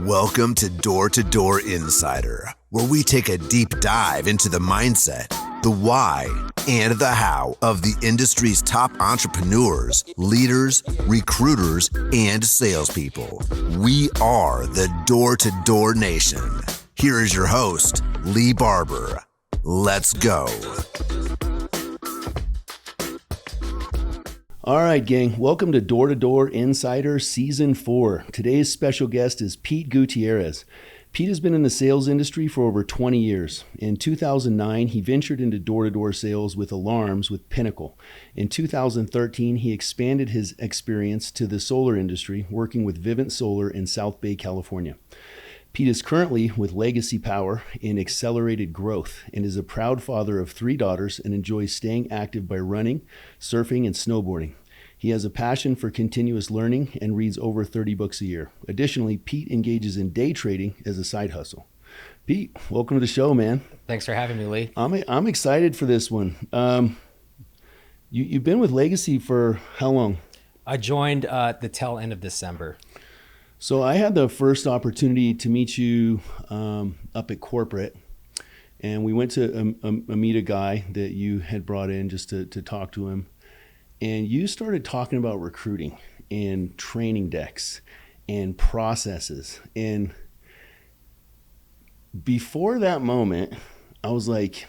Welcome to Door2Door Insider, where we take a deep dive into the mindset, the why, and the how of the industry's top entrepreneurs, leaders, recruiters, and salespeople. We are the Door2Door Nation. Here is your host, Lee Barber. Let's go. All right, gang. Welcome to Door2Door Insider Season 4. Today's special guest is Pete Gutierrez. Pete has been in the sales industry for over 20 years. In 2009, he ventured into door-to-door sales with alarms with Pinnacle. In 2013, he expanded his experience to the solar industry, working with Vivint Solar in South Bay, California. Pete is currently with LGCY Power in accelerated growth and is a proud father of 3 daughters and enjoys staying active by running, surfing, and snowboarding. He has a passion for continuous learning and reads over 30 books a year. Additionally, Pete engages in day trading as a side hustle. Pete, welcome to the show, man. Thanks for having me, Lee. I'm excited for this one. You've been with LGCY for how long? I joined the tail end of December. So I had the first opportunity to meet you up at corporate, and we went to meet a guy that you had brought in just to talk to him. And you started talking about recruiting and training decks and processes. And before that moment, I was like,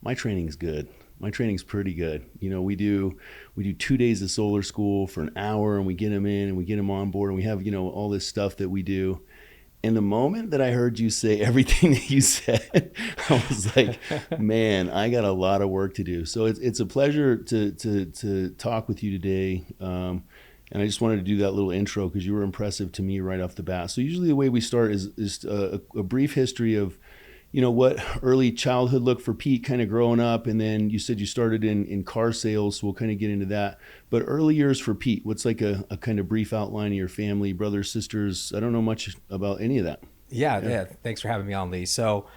my training's good. My training's pretty good. You know, we do 2 days of solar school for an hour, and we get them in and we get them on board, and we have, all this stuff that we do. And the moment that I heard you say everything that you said, I was like, man, I got a lot of work to do. So it's a pleasure to talk with you today. And I just wanted to do that little intro because you were impressive to me right off the bat. So usually the way we start is a brief history of, what early childhood looked for Pete kind of growing up. And then you said you started in car sales, so we'll kind of get into that. But early years for Pete, what's like a kind of brief outline of your family, brothers, sisters? I don't know much about any of that. Yeah. Thanks for having me on, Lee. So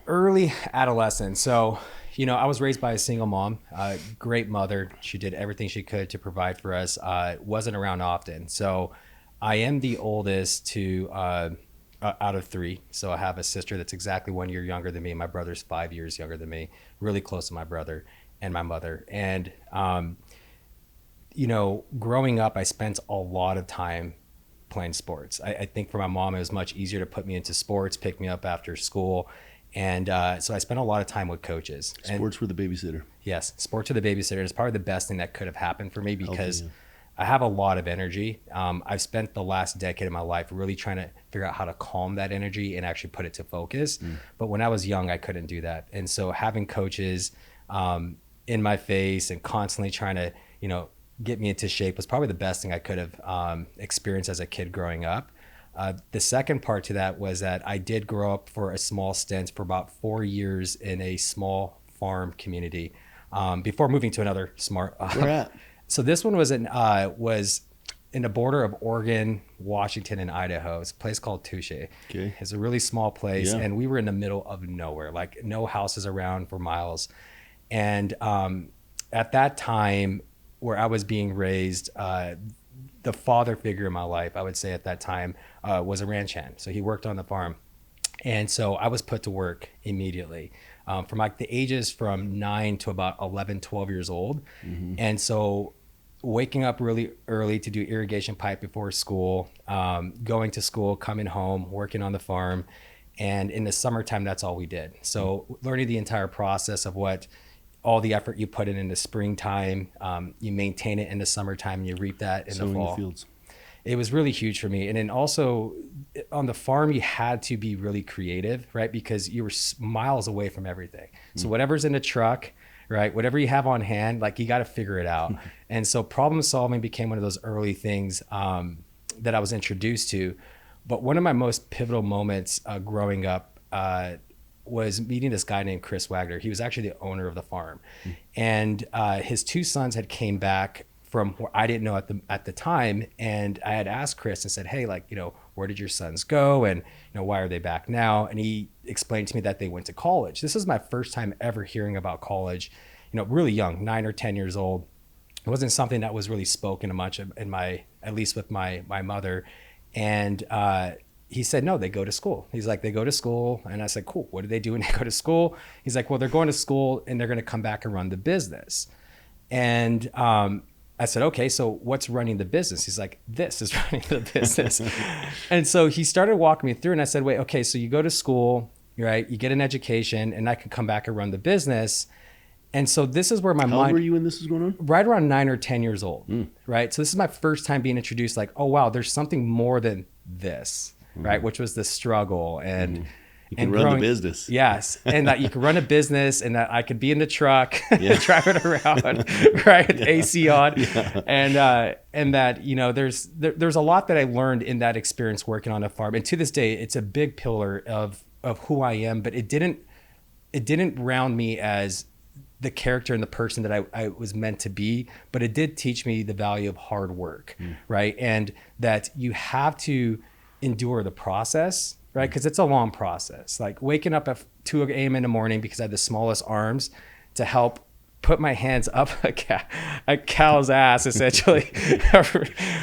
early adolescence. So, I was raised by a single mom, great mother. She did everything she could to provide for us. Wasn't around often. So I am the oldest out of 3. So I have a sister that's exactly 1 year younger than me. My brother's 5 years younger than me, really close to my brother and my mother. And, growing up, I spent a lot of time playing sports. I think for my mom, it was much easier to put me into sports, pick me up after school. And so I spent a lot of time with coaches. Sports were the babysitter. Yes, sports were the babysitter. It's probably the best thing that could have happened for me because I have a lot of energy. I've spent the last decade of my life really trying to figure out how to calm that energy and actually put it to focus. But when I was young, I couldn't do that. And so having coaches in my face and constantly trying to, get me into shape was probably the best thing I could have experienced as a kid growing up. The second part to that was that I did grow up for a small stint for about 4 years in a small farm community before moving to another smart. Where at? So this one was in the border of Oregon, Washington, and Idaho. It's a place called Touche. Okay. It's a really small place, Yeah. and we were in the middle of nowhere, like no houses around for miles. And at that time, where I was being raised, the father figure in my life, I would say at that time, was a ranch hand. So he worked on the farm. And so I was put to work immediately from like the ages from 9 to about 11, 12 years old. Mm-hmm. And so waking up really early to do irrigation pipe before school, going to school, coming home, working on the farm. And in the summertime, that's all we did. So learning the entire process of all the effort you put in the springtime, you maintain it in the summertime, and you reap that in the fall. The fields. It was really huge for me. And then also on the farm, you had to be really creative, right? Because you were miles away from everything. So whatever's in the truck, right? Whatever you have on hand, like you got to figure it out. And so problem solving became one of those early things that I was introduced to. But one of my most pivotal moments growing up was meeting this guy named Chris Wagner. He was actually the owner of the farm. And his 2 sons had came back from where I didn't know at the time. And I had asked Chris and said, hey, where did your sons go? And, why are they back now? And he explained to me that they went to college. This is my first time ever hearing about college, really young, 9 or 10 years old. It wasn't something that was really spoken much at least with my mother. And he said, no, they go to school. He's like, they go to school. And I said, cool. What do they do when they go to school? He's like, well, they're going to school and they're going to come back and run the business. And I said, okay, so what's running the business? He's like, this is running the business. And so he started walking me through, and I said, wait, okay, so you go to school, right? You get an education, and I can come back and run the business. And so this is where my mind. How old were you when this was going on? Right around 9 or 10 years old, right? So this is my first time being introduced, like, oh wow, there's something more than this, right? Which was the struggle and you can run the business. Yes, and that you could run a business, and that I could be in the truck, drive it around, right, with AC on, and that there's a lot that I learned in that experience working on a farm, and to this day, it's a big pillar of who I am. But it didn't round me as the character and the person that I was meant to be, but it did teach me the value of hard work, right? And that you have to endure the process, right? Because it's a long process. Like waking up at 2 a.m. in the morning because I had the smallest arms to help put my hands up a cow's ass, essentially,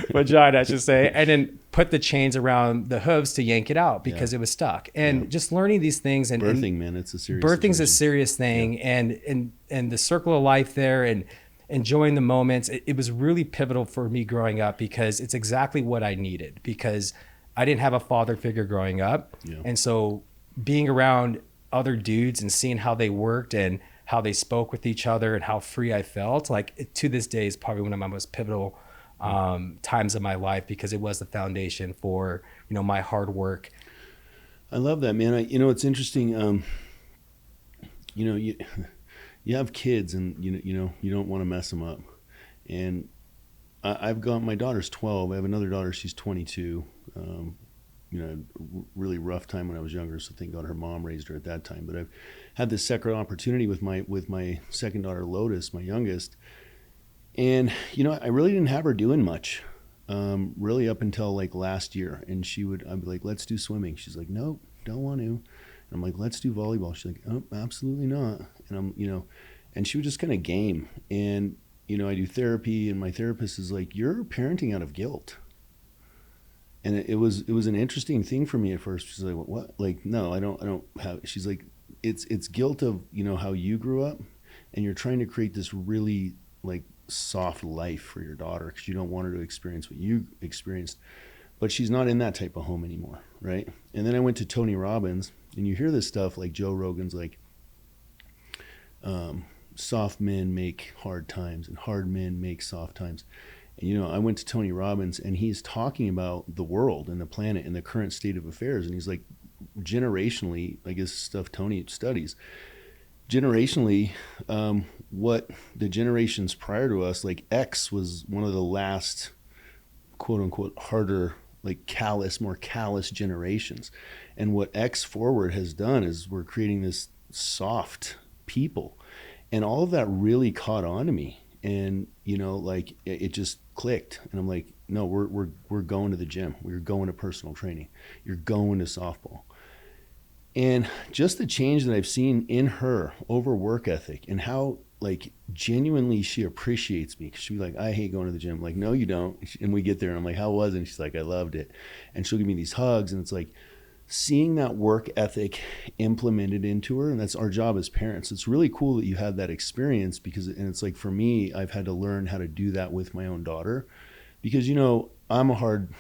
vagina, I should say, and then put the chains around the hooves to yank it out because it was stuck. And just learning these things. And birthing, man, it's a serious birthing's situation. a serious thing. And the circle of life there and enjoying the moments, it was really pivotal for me growing up because it's exactly what I needed, because I didn't have a father figure growing up. And so being around other dudes and seeing how they worked and how they spoke with each other and how free I felt, like to this day is probably one of my most pivotal times of my life, because it was the foundation for, my hard work. I love that, man. It's interesting. You have kids and you don't want to mess them up. And I've got, my daughter's 12. I have another daughter. She's 22. Really rough time when I was younger. So thank God her mom raised her at that time. But I've had this second opportunity with my second daughter, Lotus, my youngest. And, I really didn't have her doing much, really up until like last year. And I'd be like, let's do swimming. She's like, nope, don't want to. And I'm like, let's do volleyball. She's like, oh, absolutely not. And and she would just kind of game. And, I do therapy, and my therapist is like, you're parenting out of guilt. And it was an interesting thing for me at first. She's like, what? Like, no, I don't have, she's like, it's guilt of, how you grew up, and you're trying to create this really like soft life for your daughter because you don't want her to experience what you experienced. But she's not in that type of home anymore, right? And then I went to Tony Robbins, and you hear this stuff like Joe Rogan's like, soft men make hard times and hard men make soft times. And, I went to Tony Robbins, and he's talking about the world and the planet and the current state of affairs. And he's like, generationally, I guess stuff Tony studies, generationally, what the generations prior to us, like X was one of the last, quote unquote, harder, like more callous generations. And what X forward has done is we're creating this soft people. And all of that really caught on to me. And, like it just clicked. And I'm like, no, we're going to the gym. We're going to personal training. You're going to softball. And just the change that I've seen in her over work ethic and how like genuinely she appreciates me. Cause she'll be like, I hate going to the gym. I'm like, no, you don't. And we get there and I'm like, how was it? And she's like, I loved it. And she'll give me these hugs. And it's like seeing that work ethic implemented into her. And that's our job as parents. It's really cool that you had that experience and it's like, for me, I've had to learn how to do that with my own daughter because, I'm a hard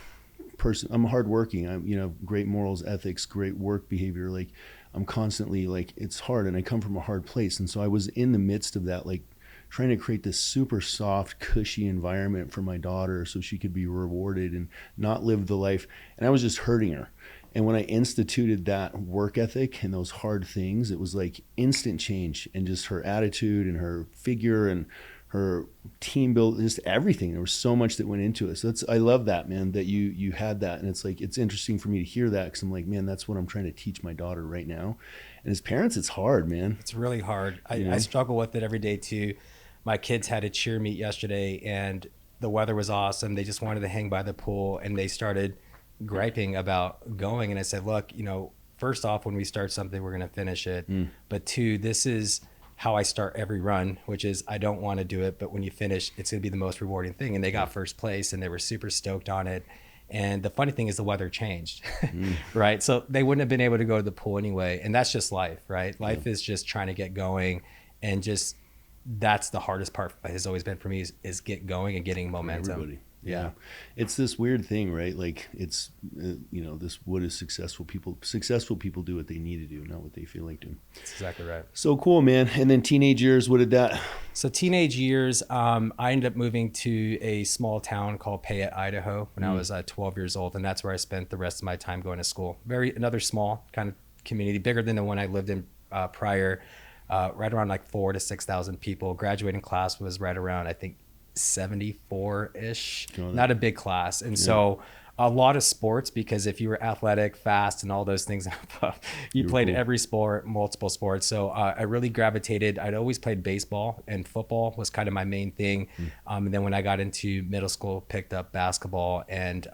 person. I'm hardworking. I'm, great morals, ethics, great work behavior. Like I'm constantly like, it's hard and I come from a hard place. And so I was in the midst of that, like trying to create this super soft, cushy environment for my daughter so she could be rewarded and not live the life. And I was just hurting her. And when I instituted that work ethic and those hard things, it was like instant change and just her attitude and her figure and her team build, just everything. There was so much that went into it. So I love that, man, that you had that. And it's like, it's interesting for me to hear that because I'm like, man, that's what I'm trying to teach my daughter right now. And as parents, it's hard, man. It's really hard. I struggle with it every day too. My kids had a cheer meet yesterday and the weather was awesome. They just wanted to hang by the pool and they started griping about going. And I said, look, first off, when we start something, we're going to finish it. But two, this is how I start every run, which is I don't want to do it, but when you finish, it's going to be the most rewarding thing. And they got first place and they were super stoked on it. And the funny thing is the weather changed, right? So they wouldn't have been able to go to the pool anyway. And that's just life, right? Life is just trying to get going, and just that's the hardest part has always been for me is get going and getting momentum. Everybody. Yeah. It's this weird thing, right? Like it's, what is successful people do what they need to do, not what they feel like doing. That's exactly right. So cool, man. And then teenage years, what did that? So teenage years, I ended up moving to a small town called Payette, Idaho when I was 12 years old. And that's where I spent the rest of my time going to school. Another small kind of community, bigger than the one I lived in prior, right around like 4,000 to 6,000 people. Graduating class was right around, I think, 74-ish, not a big class. And so a lot of sports, because if you were athletic, fast, and all those things, you played every sport, multiple sports. So I really gravitated. I'd always played baseball, and football was kind of my main thing. And then when I got into middle school, picked up basketball and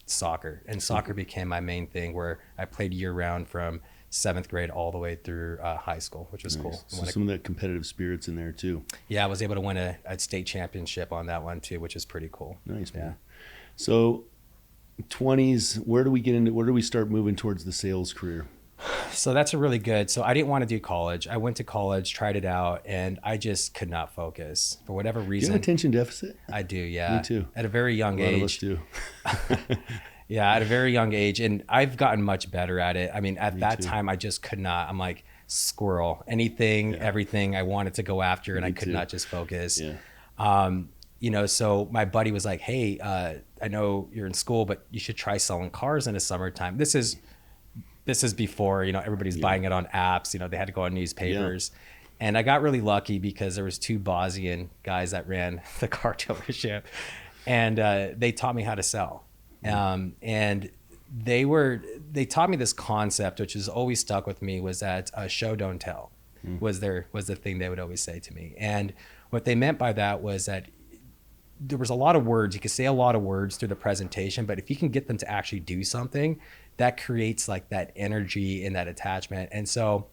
soccer. And soccer became my main thing, where I played year round from 7th grade all the way through high school, which was cool. So some of that competitive spirits in there too. Yeah, I was able to win a state championship on that one too, which is pretty cool. Nice, man. So 20s, where do we start moving towards the sales career? So that's a really good. So I didn't want to do college. I went to college, tried it out, and I just could not focus for whatever reason. Do you have attention deficit? I do, yeah. Me too. At a very young age. A lot of us do. Yeah, at a very young age. And I've gotten much better at it. I mean, at that time, I just could not. I'm like squirrel. Anything, everything I wanted to go after, and I could not just focus. Yeah. So my buddy was like, hey, I know you're in school, but you should try selling cars in the summertime. This is before, everybody's buying it on apps. They had to go on newspapers. Yeah. And I got really lucky because there was 2 Bosnian guys that ran the car dealership, and they taught me how to sell. And they taught me this concept, which has always stuck with me, was that show don't tell was the thing they would always say to me. And what they meant by that was that there was a lot of words. You could say a lot of words through the presentation, but if you can get them to actually do something, that creates like that energy and that attachment. And so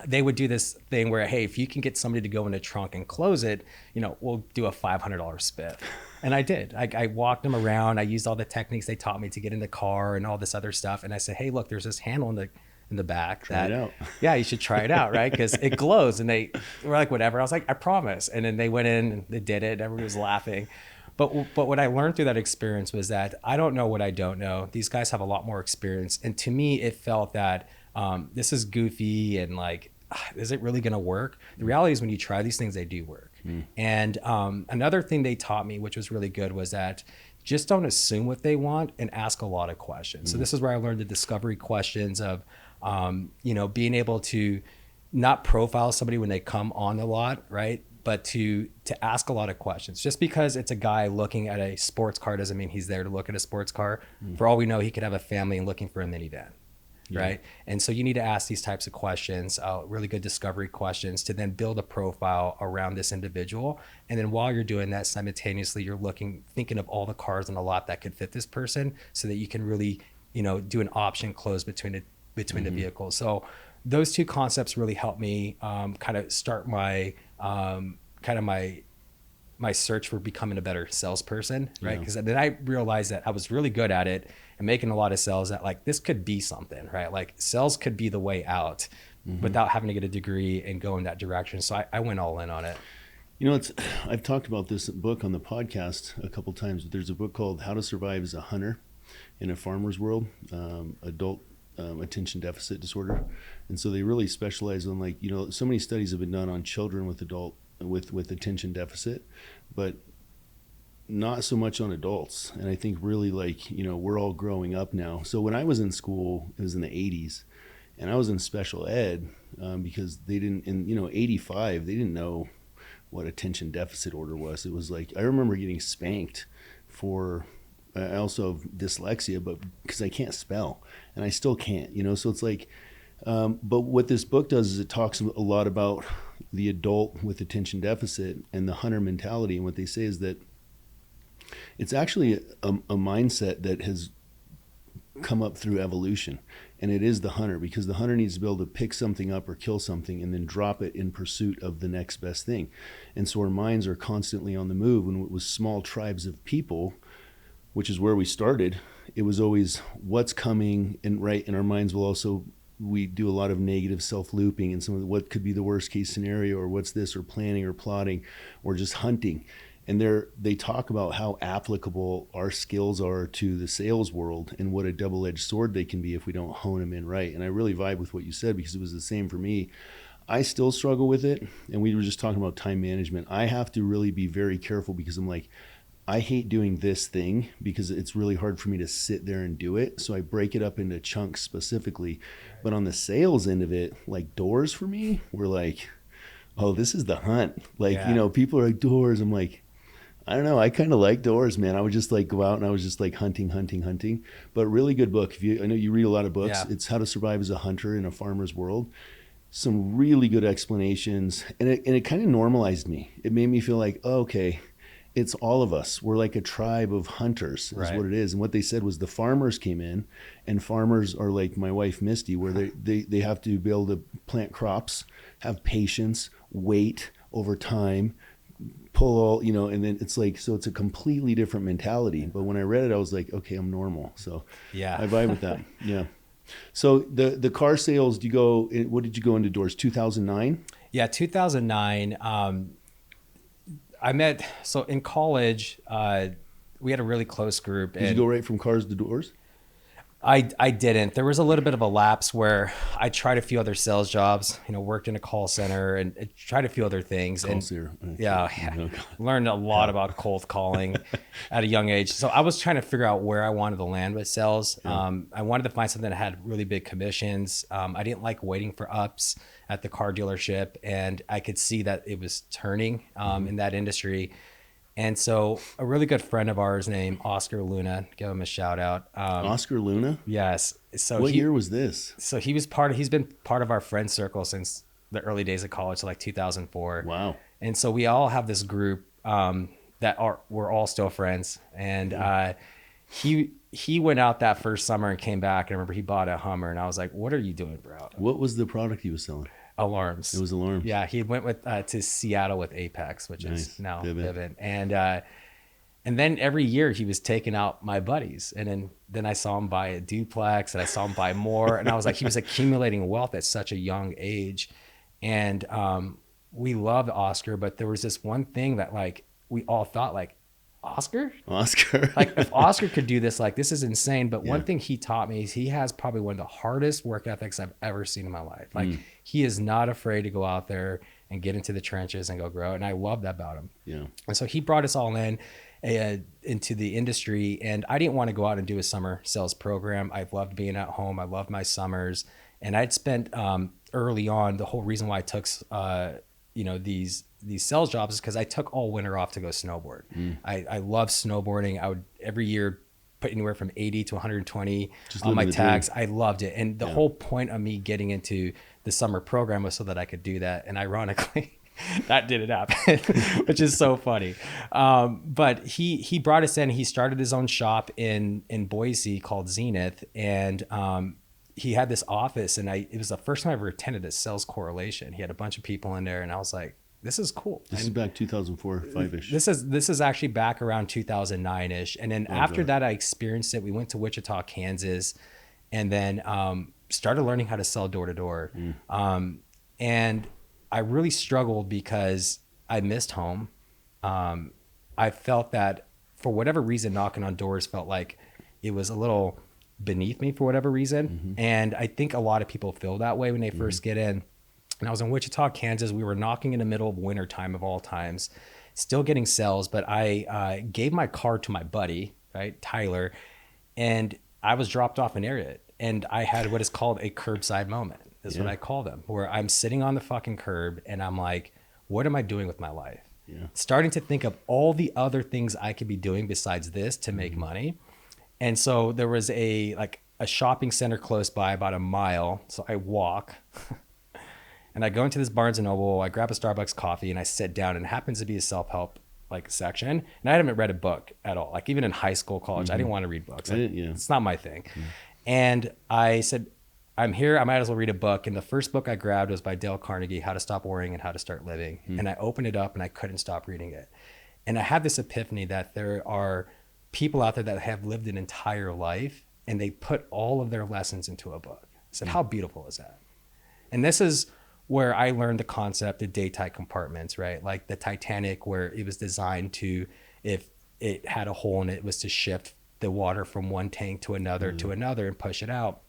they would do this thing where, hey, if you can get somebody to go in the trunk and close it, we'll do a $500 spit. And I did. I walked them around. I used all the techniques they taught me to get in the car and all this other stuff. And I said, hey, look, there's this handle in the back. Try it out. Yeah, you should try it out, right? Because it glows. And they were like, whatever. I was like, I promise. And then they went in and they did it. Everybody was laughing. But what I learned through that experience was that I don't know what I don't know. These guys have a lot more experience. And to me, it felt that this is goofy and like, is it really going to work? The reality is when you try these things, they do work. And another thing they taught me, which was really good, was that just don't assume what they want and ask a lot of questions. So this is where I learned the discovery questions of, being able to not profile somebody when they come on the lot, right? But to ask a lot of questions. Just because it's a guy looking at a sports car doesn't mean he's there to look at a sports car. For all we know, he could have a family and looking for a minivan. Right. And so you need to ask these types of questions, really good discovery questions, to then build a profile around this individual. And then while you're doing that, simultaneously, you're thinking of all the cars in the lot that could fit this person, so that you can really, do an option close between the vehicles. So those 2 concepts really helped me kind of start my my search for becoming a better salesperson, right? Because then I realized that I was really good at it and making a lot of sales, that like this could be something, right? Like sales could be the way out without having to get a degree and go in that direction. So I went all in on it. I've talked about this book on the podcast a couple times, but there's a book called How to Survive as a Hunter in a Farmer's World, adult attention deficit disorder. And so they really specialize on so many studies have been done on children with with attention deficit, but not so much on adults. And I think really we're all growing up now. So when I was in school, it was in the 80s, and I was in special ed because they didn't, in 85, they didn't know what attention deficit order was. It was like, I remember getting spanked for, I also have dyslexia, but because I can't spell, and I still can't, so it's like, but what this book does is it talks a lot about the adult with attention deficit and the hunter mentality. And what they say is that it's actually a mindset that has come up through evolution, and it is the hunter, because the hunter needs to be able to pick something up or kill something and then drop it in pursuit of the next best thing. And so our minds are constantly on the move. When it was small tribes of people, which is where we started, it was always what's coming, and right in our minds will also, we do a lot of negative self-looping and some of what could be the worst case scenario, or what's this, or planning or plotting or just hunting. And they talk about how applicable our skills are to the sales world and what a double-edged sword they can be if we don't hone them in right. And I really vibe with what you said, because it was the same for me. I still struggle with it. And we were just talking about time management. I have to really be very careful, because I'm like, I hate doing this thing because it's really hard for me to sit there and do it. So I break it up into chunks specifically. But on the sales end of it, like doors for me, we're like, oh, this is the hunt. Like, people are like, doors. I'm like, I don't know. I kind of like doors, man. I would just like go out and I was just like hunting. But really good book. I know you read a lot of books. Yeah. It's How to Survive as a Hunter in a Farmer's World. Some really good explanations. And it kind of normalized me. It made me feel like, oh, okay, it's all of us. We're like a tribe of hunters is what it is. And what they said was the farmers came in, and farmers are like my wife, Misty, where they have to be able to plant crops, have patience, wait over time, pull all, and then it's like, so it's a completely different mentality. But when I read it, I was like, okay, I'm normal. So yeah, I vibe with that. Yeah. So the car sales, what did you go into doors? 2009? Yeah, 2009. So in college, we had a really close group. Did you go right from cars to doors? I didn't. There was a little bit of a lapse where I tried a few other sales jobs, worked in a call center and tried a few other things. Learned a lot about cold calling at a young age. So I was trying to figure out where I wanted to land with sales. Yeah. I wanted to find something that had really big commissions. I didn't like waiting for ups at the car dealership, and I could see that it was turning in that industry. And so a really good friend of ours named Oscar Luna, give him a shout out. Oscar Luna? Yes. So what year was this? So he's been part of our friend circle since the early days of college, so like 2004. Wow. And so we all have this group we're all still friends. And he went out that first summer and came back. And I remember he bought a Hummer, and I was like, what are you doing, bro? What was the product he was selling? Alarms. It was alarms. Yeah, he went to Seattle with Apex, which is now Vivint. And then every year he was taking out my buddies, and then I saw him buy a duplex, and I saw him buy more, and I was like, he was accumulating wealth at such a young age, and we loved Oscar, but there was this one thing that like we all thought like, Oscar? Like if Oscar could do this, like this is insane. But one thing he taught me is he has probably one of the hardest work ethics I've ever seen in my life. Like he is not afraid to go out there and get into the trenches and go grow. And I love that about him. Yeah. And so he brought us all into the industry, and I didn't want to go out and do a summer sales program. I've loved being at home. I loved my summers, and I'd spent early on, the whole reason why I took these sales jobs is because I took all winter off to go snowboard. I love snowboarding. I would every year put anywhere from 80 to 120 on my tags. I loved it. And the whole point of me getting into the summer program was so that I could do that. And ironically, that didn't happen, which is so funny. But he brought us in. He started his own shop in Boise called Zenith. And he had this office, and it was the first time I ever attended a sales correlation. He had a bunch of people in there, and I was like, this is cool. This is back 2004, 5-ish. This is actually back around 2009-ish. And then after that, I experienced it. We went to Wichita, Kansas, and then started learning how to sell door to door. And I really struggled because I missed home. I felt that for whatever reason, knocking on doors felt like it was a little beneath me for whatever reason. And I think a lot of people feel that way when they first get in. And I was in Wichita, Kansas. We were knocking in the middle of winter time of all times, still getting sales. But I gave my car to my buddy, right, Tyler, and I was dropped off an area. And I had what is called a curbside moment, is what I call them, where I'm sitting on the fucking curb and I'm like, what am I doing with my life? Starting to think of all the other things I could be doing besides this to make money. And so there was a shopping center close by about a mile. So I walk and I go into this Barnes and Noble, I grab a Starbucks coffee and I sit down, and it happens to be a self-help section. And I hadn't read a book at all. Like even in high school, college, I didn't want to read books. It's not my thing. And I said, I'm here, I might as well read a book. And the first book I grabbed was by Dale Carnegie, How to Stop Worrying and How to Start Living. And I opened it up and I couldn't stop reading it. And I had this epiphany that there are people out there that have lived an entire life and they put all of their lessons into a book. I said, how beautiful is that? And this is where I learned the concept of day-tight compartments, right? Like the Titanic, where it was designed to, if it had a hole in it, was to shift the water from one tank to another and push it out.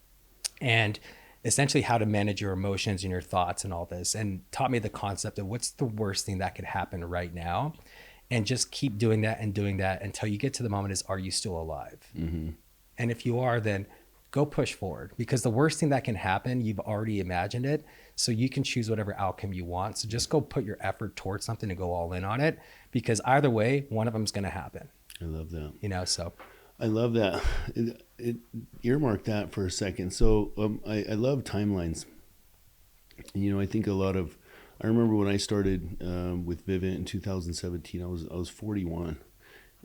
And essentially how to manage your emotions and your thoughts and all this, and taught me the concept of what's the worst thing that could happen right now. And just keep doing that until you get to the moment is, are you still alive? Mm-hmm. And if you are, then go push forward, because the worst thing that can happen, you've already imagined it. So you can choose whatever outcome you want. So just go put your effort towards something and go all in on it, because either way, one of them is going to happen. I love that. You know, so. I love that. Earmark that for a second. So I love timelines. You know, I think I remember when I started with Vivint in 2017, I was 41.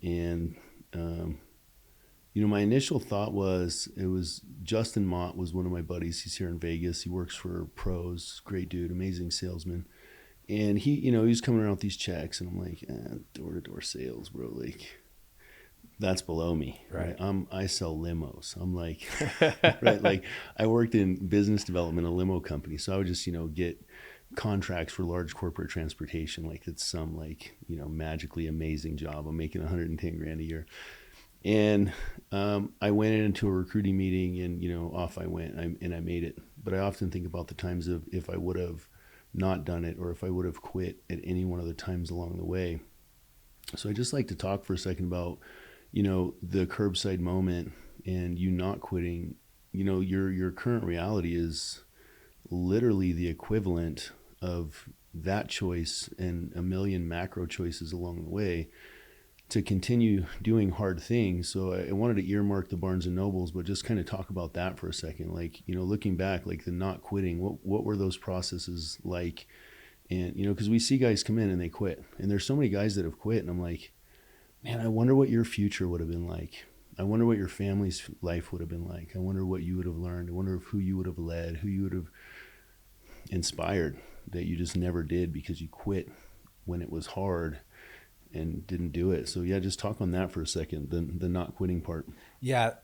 And, you know, my initial thought was, Justin Mott was one of my buddies. He's here in Vegas. He works for Pros, great dude, amazing salesman. And he was coming around with these checks, and I'm like, door-to-door sales, bro. Like, that's below me, right? I sell limos. I'm like, right? Like, I worked in business development, a limo company. So I would just, get contracts for large corporate transportation. Like, it's some magically amazing job. I'm making 110 grand a year. And I went into a recruiting meeting, and, off I went, and I made it. But I often think about the times of if I would have not done it, or if I would have quit at any one of the times along the way. So I just like to talk for a second about, the curbside moment and you not quitting. Your current reality is literally the equivalent of that choice and a million macro choices along the way to continue doing hard things. So I wanted to earmark the Barnes and Nobles, but just kind of talk about that for a second. Like, looking back, like the not quitting, what were those processes like? And, because we see guys come in and they quit, and there's so many guys that have quit, and I'm like, man, I wonder what your future would have been like. I wonder what your family's life would have been like. I wonder what you would have learned. I wonder who you would have led, who you would have inspired, that you just never did because you quit when it was hard and didn't do it. So yeah, just talk on that for a second, the not quitting part. Yeah.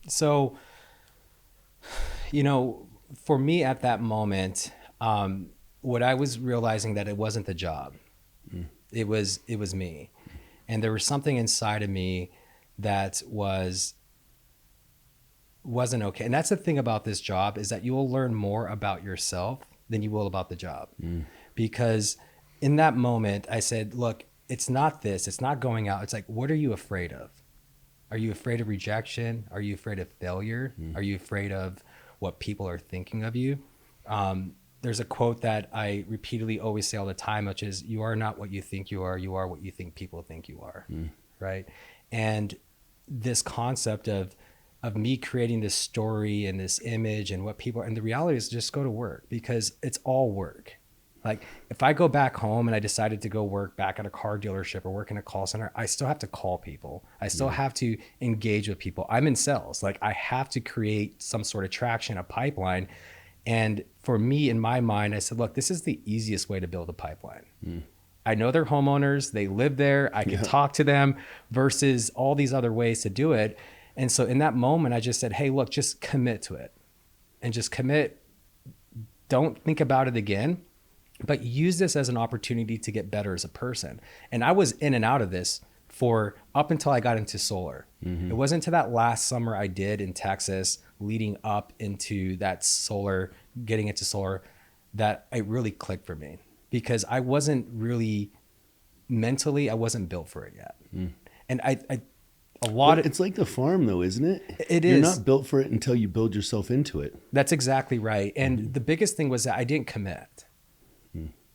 So, for me at that moment, what I was realizing that it wasn't the job. It was me. And there was something inside of me that wasn't okay. And that's the thing about this job, is that you will learn more about yourself than you will about the job. Because in that moment I said, look, it's not this, it's not going out. It's like, what are you afraid of? Are you afraid of rejection? Are you afraid of failure? Are you afraid of what people are thinking of you? There's a quote that I repeatedly always say all the time, which is, you are not what you think you are what you think people think you are. Right? And this concept of me creating this story and this image and what people, and the reality is just go to work, because it's all work. Like, if I go back home and I decided to go work back at a car dealership or work in a call center, I still have to call people. I still have to engage with people. I'm in sales. Like, I have to create some sort of traction, a pipeline. And for me, in my mind, I said, look, this is the easiest way to build a pipeline. I know they're homeowners. They live there. I can talk to them, versus all these other ways to do it. And so in that moment, I just said, hey, look, just commit to it, and just commit. Don't think about it again, but use this as an opportunity to get better as a person. And I was in and out of this for up until I got into solar. It wasn't until that last summer I did in Texas, leading up into that solar, getting into solar, that it really clicked for me, because I wasn't really mentally, I wasn't built for it yet. And it's like the farm though, isn't it? It is. You're not built for it until you build yourself into it. That's exactly right. And the biggest thing was that I didn't commit.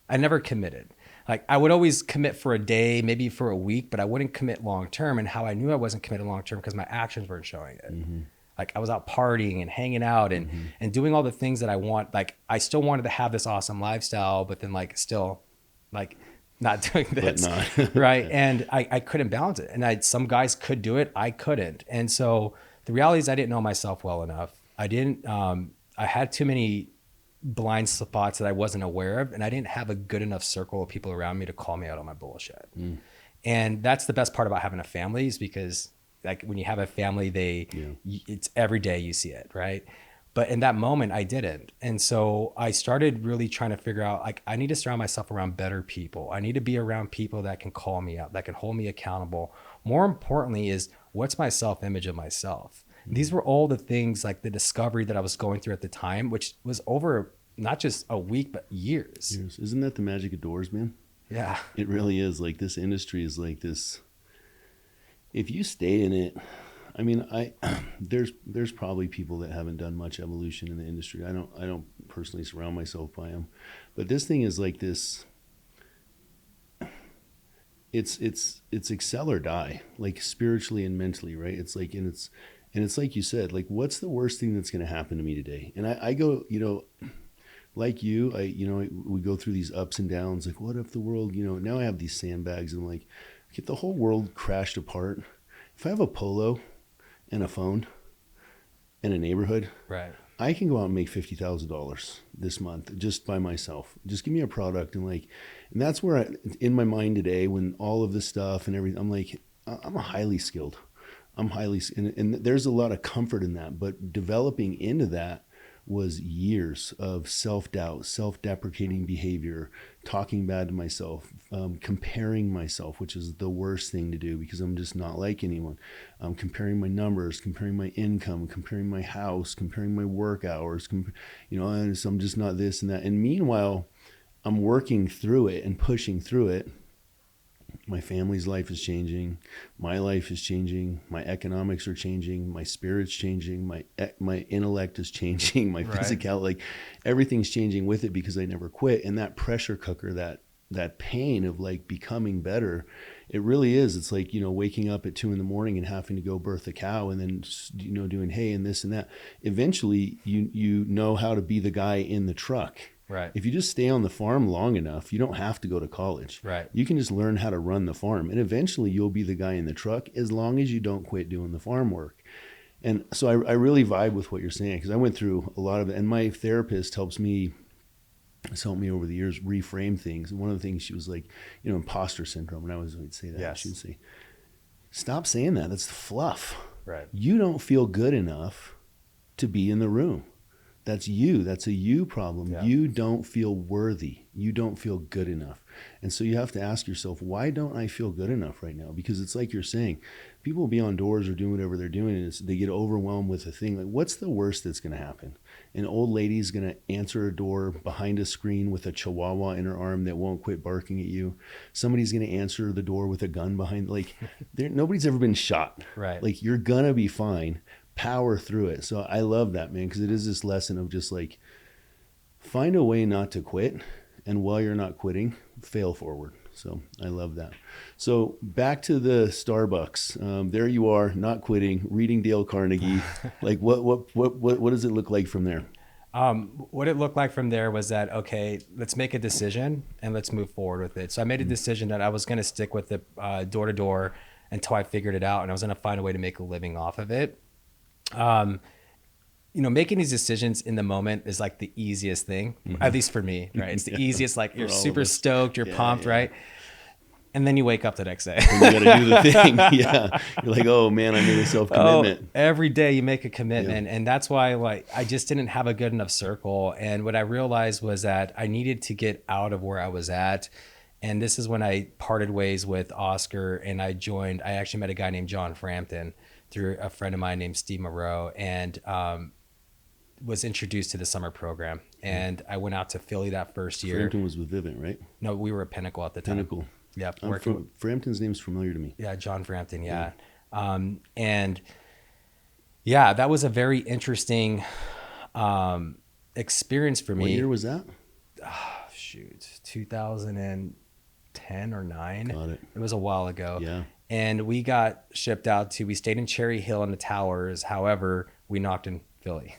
I never committed. Like, I would always commit for a day, maybe for a week, but I wouldn't commit long-term. And how I knew I wasn't committed long-term, because my actions weren't showing it. Like, I was out partying and hanging out and doing all the things that I want. Like, I still wanted to have this awesome lifestyle, but then still not doing this. But not. Right. And I couldn't balance it. And some guys could do it. I couldn't. And so the reality is I didn't know myself well enough. I had too many blind spots that I wasn't aware of, and I didn't have a good enough circle of people around me to call me out on my bullshit. And that's the best part about having a family, is because like when you have a family, it's every day you see it, right? But in that moment, I didn't. And so I started really trying to figure out, like, I need to surround myself around better people. I need to be around people that can call me out, that can hold me accountable. More importantly is, what's my self-image of myself? Mm-hmm. These were all the things, like the discovery that I was going through at the time, which was over not just a week, but years. Isn't that the magic of doors, man? Yeah. It really is. Like, this industry is like this. If you stay in it, I mean, there's probably people that haven't done much evolution in the industry. I don't personally surround myself by them, but this thing is like this. It's excel or die, like spiritually and mentally, right? It's like, and it's like you said, like, what's the worst thing that's going to happen to me today? And I go, like you, we go through these ups and downs. Like, what if the world, now I have these sandbags, and like, if the whole world crashed apart, if I have a polo and a phone and a neighborhood, right, I can go out and make $50,000 this month just by myself. Just give me a product, and that's where in my mind today, when all of this stuff and everything, I'm like, I'm highly skilled. And there's a lot of comfort in that, but developing into that was years of self-doubt, self-deprecating behavior, talking bad to myself, comparing myself, which is the worst thing to do because I'm just not like anyone. Comparing my numbers, comparing my income, comparing my house, comparing my work hours, and so I'm just not this and that. And meanwhile, I'm working through it and pushing through it. My family's life is changing. My life is changing. My economics are changing. My spirit's changing. My intellect is changing. My physical, like, everything's changing with it because I never quit. And that pressure cooker, that pain of like becoming better, it really is. It's like, waking up at 2 a.m. and having to go birth a cow, and then, doing hay and this and that. Eventually, you know how to be the guy in the truck. Right. If you just stay on the farm long enough, you don't have to go to college. Right. You can just learn how to run the farm, and eventually you'll be the guy in the truck as long as you don't quit doing the farm work. And so I really vibe with what you're saying, because I went through a lot of it, and my therapist helped me over the years reframe things. And one of the things, she was like, imposter syndrome. And I would say that. Yes. She would say, stop saying that. That's fluff. Right. You don't feel good enough to be in the room. That's you. That's a you problem. Yeah. You don't feel worthy. You don't feel good enough. And so you have to ask yourself, why don't I feel good enough right now? Because it's like you're saying, people will be on doors or doing whatever they're doing, and they get overwhelmed with a thing. Like, what's the worst that's going to happen? An old lady's going to answer a door behind a screen with a chihuahua in her arm that won't quit barking at you. Somebody's going to answer the door with a gun behind. Like, nobody's ever been shot. Right. Like, you're going to be fine. Power through it. So I love that, man, because it is this lesson of just like, find a way not to quit, and while you're not quitting, fail forward. So I love that. So back to the Starbucks. There you are, not quitting, reading Dale Carnegie. Like, what does it look like from there? What it looked like from there was that, okay, let's make a decision and let's move forward with it. So I made a decision that I was going to stick with the door-to-door until I figured it out, and I was going to find a way to make a living off of it. Making these decisions in the moment is like the easiest thing, at least for me, right? It's the easiest, like, you're super stoked, you're pumped, right? And then you wake up the next day. And you got to do the thing. Yeah. You're like, oh man, I made a self-commitment. Every day you make a commitment. Yeah. And that's why, like, I just didn't have a good enough circle. And what I realized was that I needed to get out of where I was at. And this is when I parted ways with Oscar, and I actually met a guy named John Frampton through a friend of mine named Steve Moreau, and was introduced to the summer program. And I went out to Philly that first year. Frampton was with Vivint, right? No, we were at Pinnacle at the time. Pinnacle. Yeah. Frampton's name's familiar to me. Yeah, John Frampton, yeah. And yeah, that was a very interesting experience for me. What year was that? 2010 or 9. Got it. It was a while ago. Yeah. And we got shipped out we stayed in Cherry Hill in the towers. However, we knocked in Philly.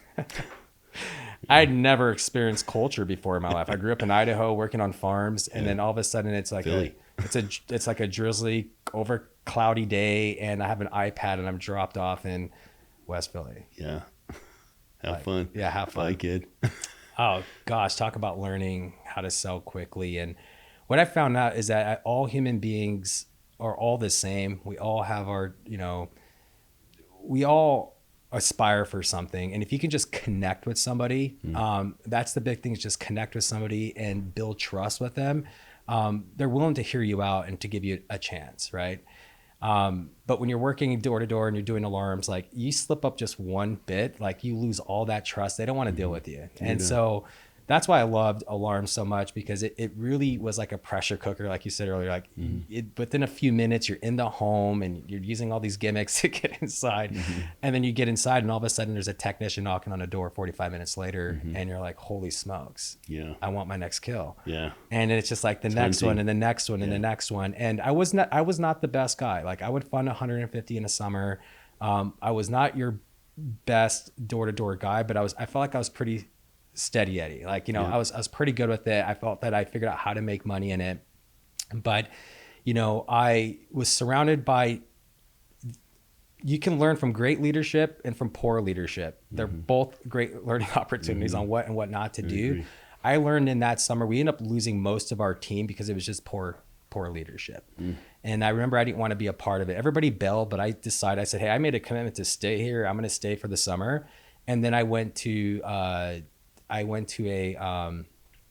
I'd never experienced culture before in my life. I grew up in Idaho working on farms, and then all of a sudden it's like it's like a drizzly, over cloudy day, and I have an iPad and I'm dropped off in West Philly. Yeah. Have fun. Yeah, have fun. Bye, kid. Oh gosh, talk about learning how to sell quickly. And what I found out is that all human beings are all the same. We all have our, we all aspire for something. And if you can just connect with somebody, that's the big thing, is just connect with somebody and build trust with them. They're willing to hear you out and to give you a chance, right? But when you're working door to door and you're doing alarms, like you slip up just one bit, like you lose all that trust. They don't want to deal with you. And so that's why I loved alarms so much, because it really was like a pressure cooker. Like you said earlier, like within a few minutes, you're in the home and you're using all these gimmicks to get inside. And then you get inside and all of a sudden there's a technician knocking on a door 45 minutes later and you're like, holy smokes. Yeah. I want my next kill. Yeah. And it's just like the next one and the next one and the next one. And I was not the best guy. Like I would fund 150 in a summer. I was not your best door-to-door guy, but I felt like I was pretty steady Eddie. Like, you know, I was pretty good with it. I felt that I figured out how to make money in it. But, you know, I was surrounded by, you can learn from great leadership and from poor leadership. They're both great learning opportunities on what and what not to do. I learned in that summer, we ended up losing most of our team because it was just poor leadership. And I remember I didn't want to be a part of it. Everybody bailed, but I said, hey, I made a commitment to stay here. I'm going to stay for the summer. And then I went to a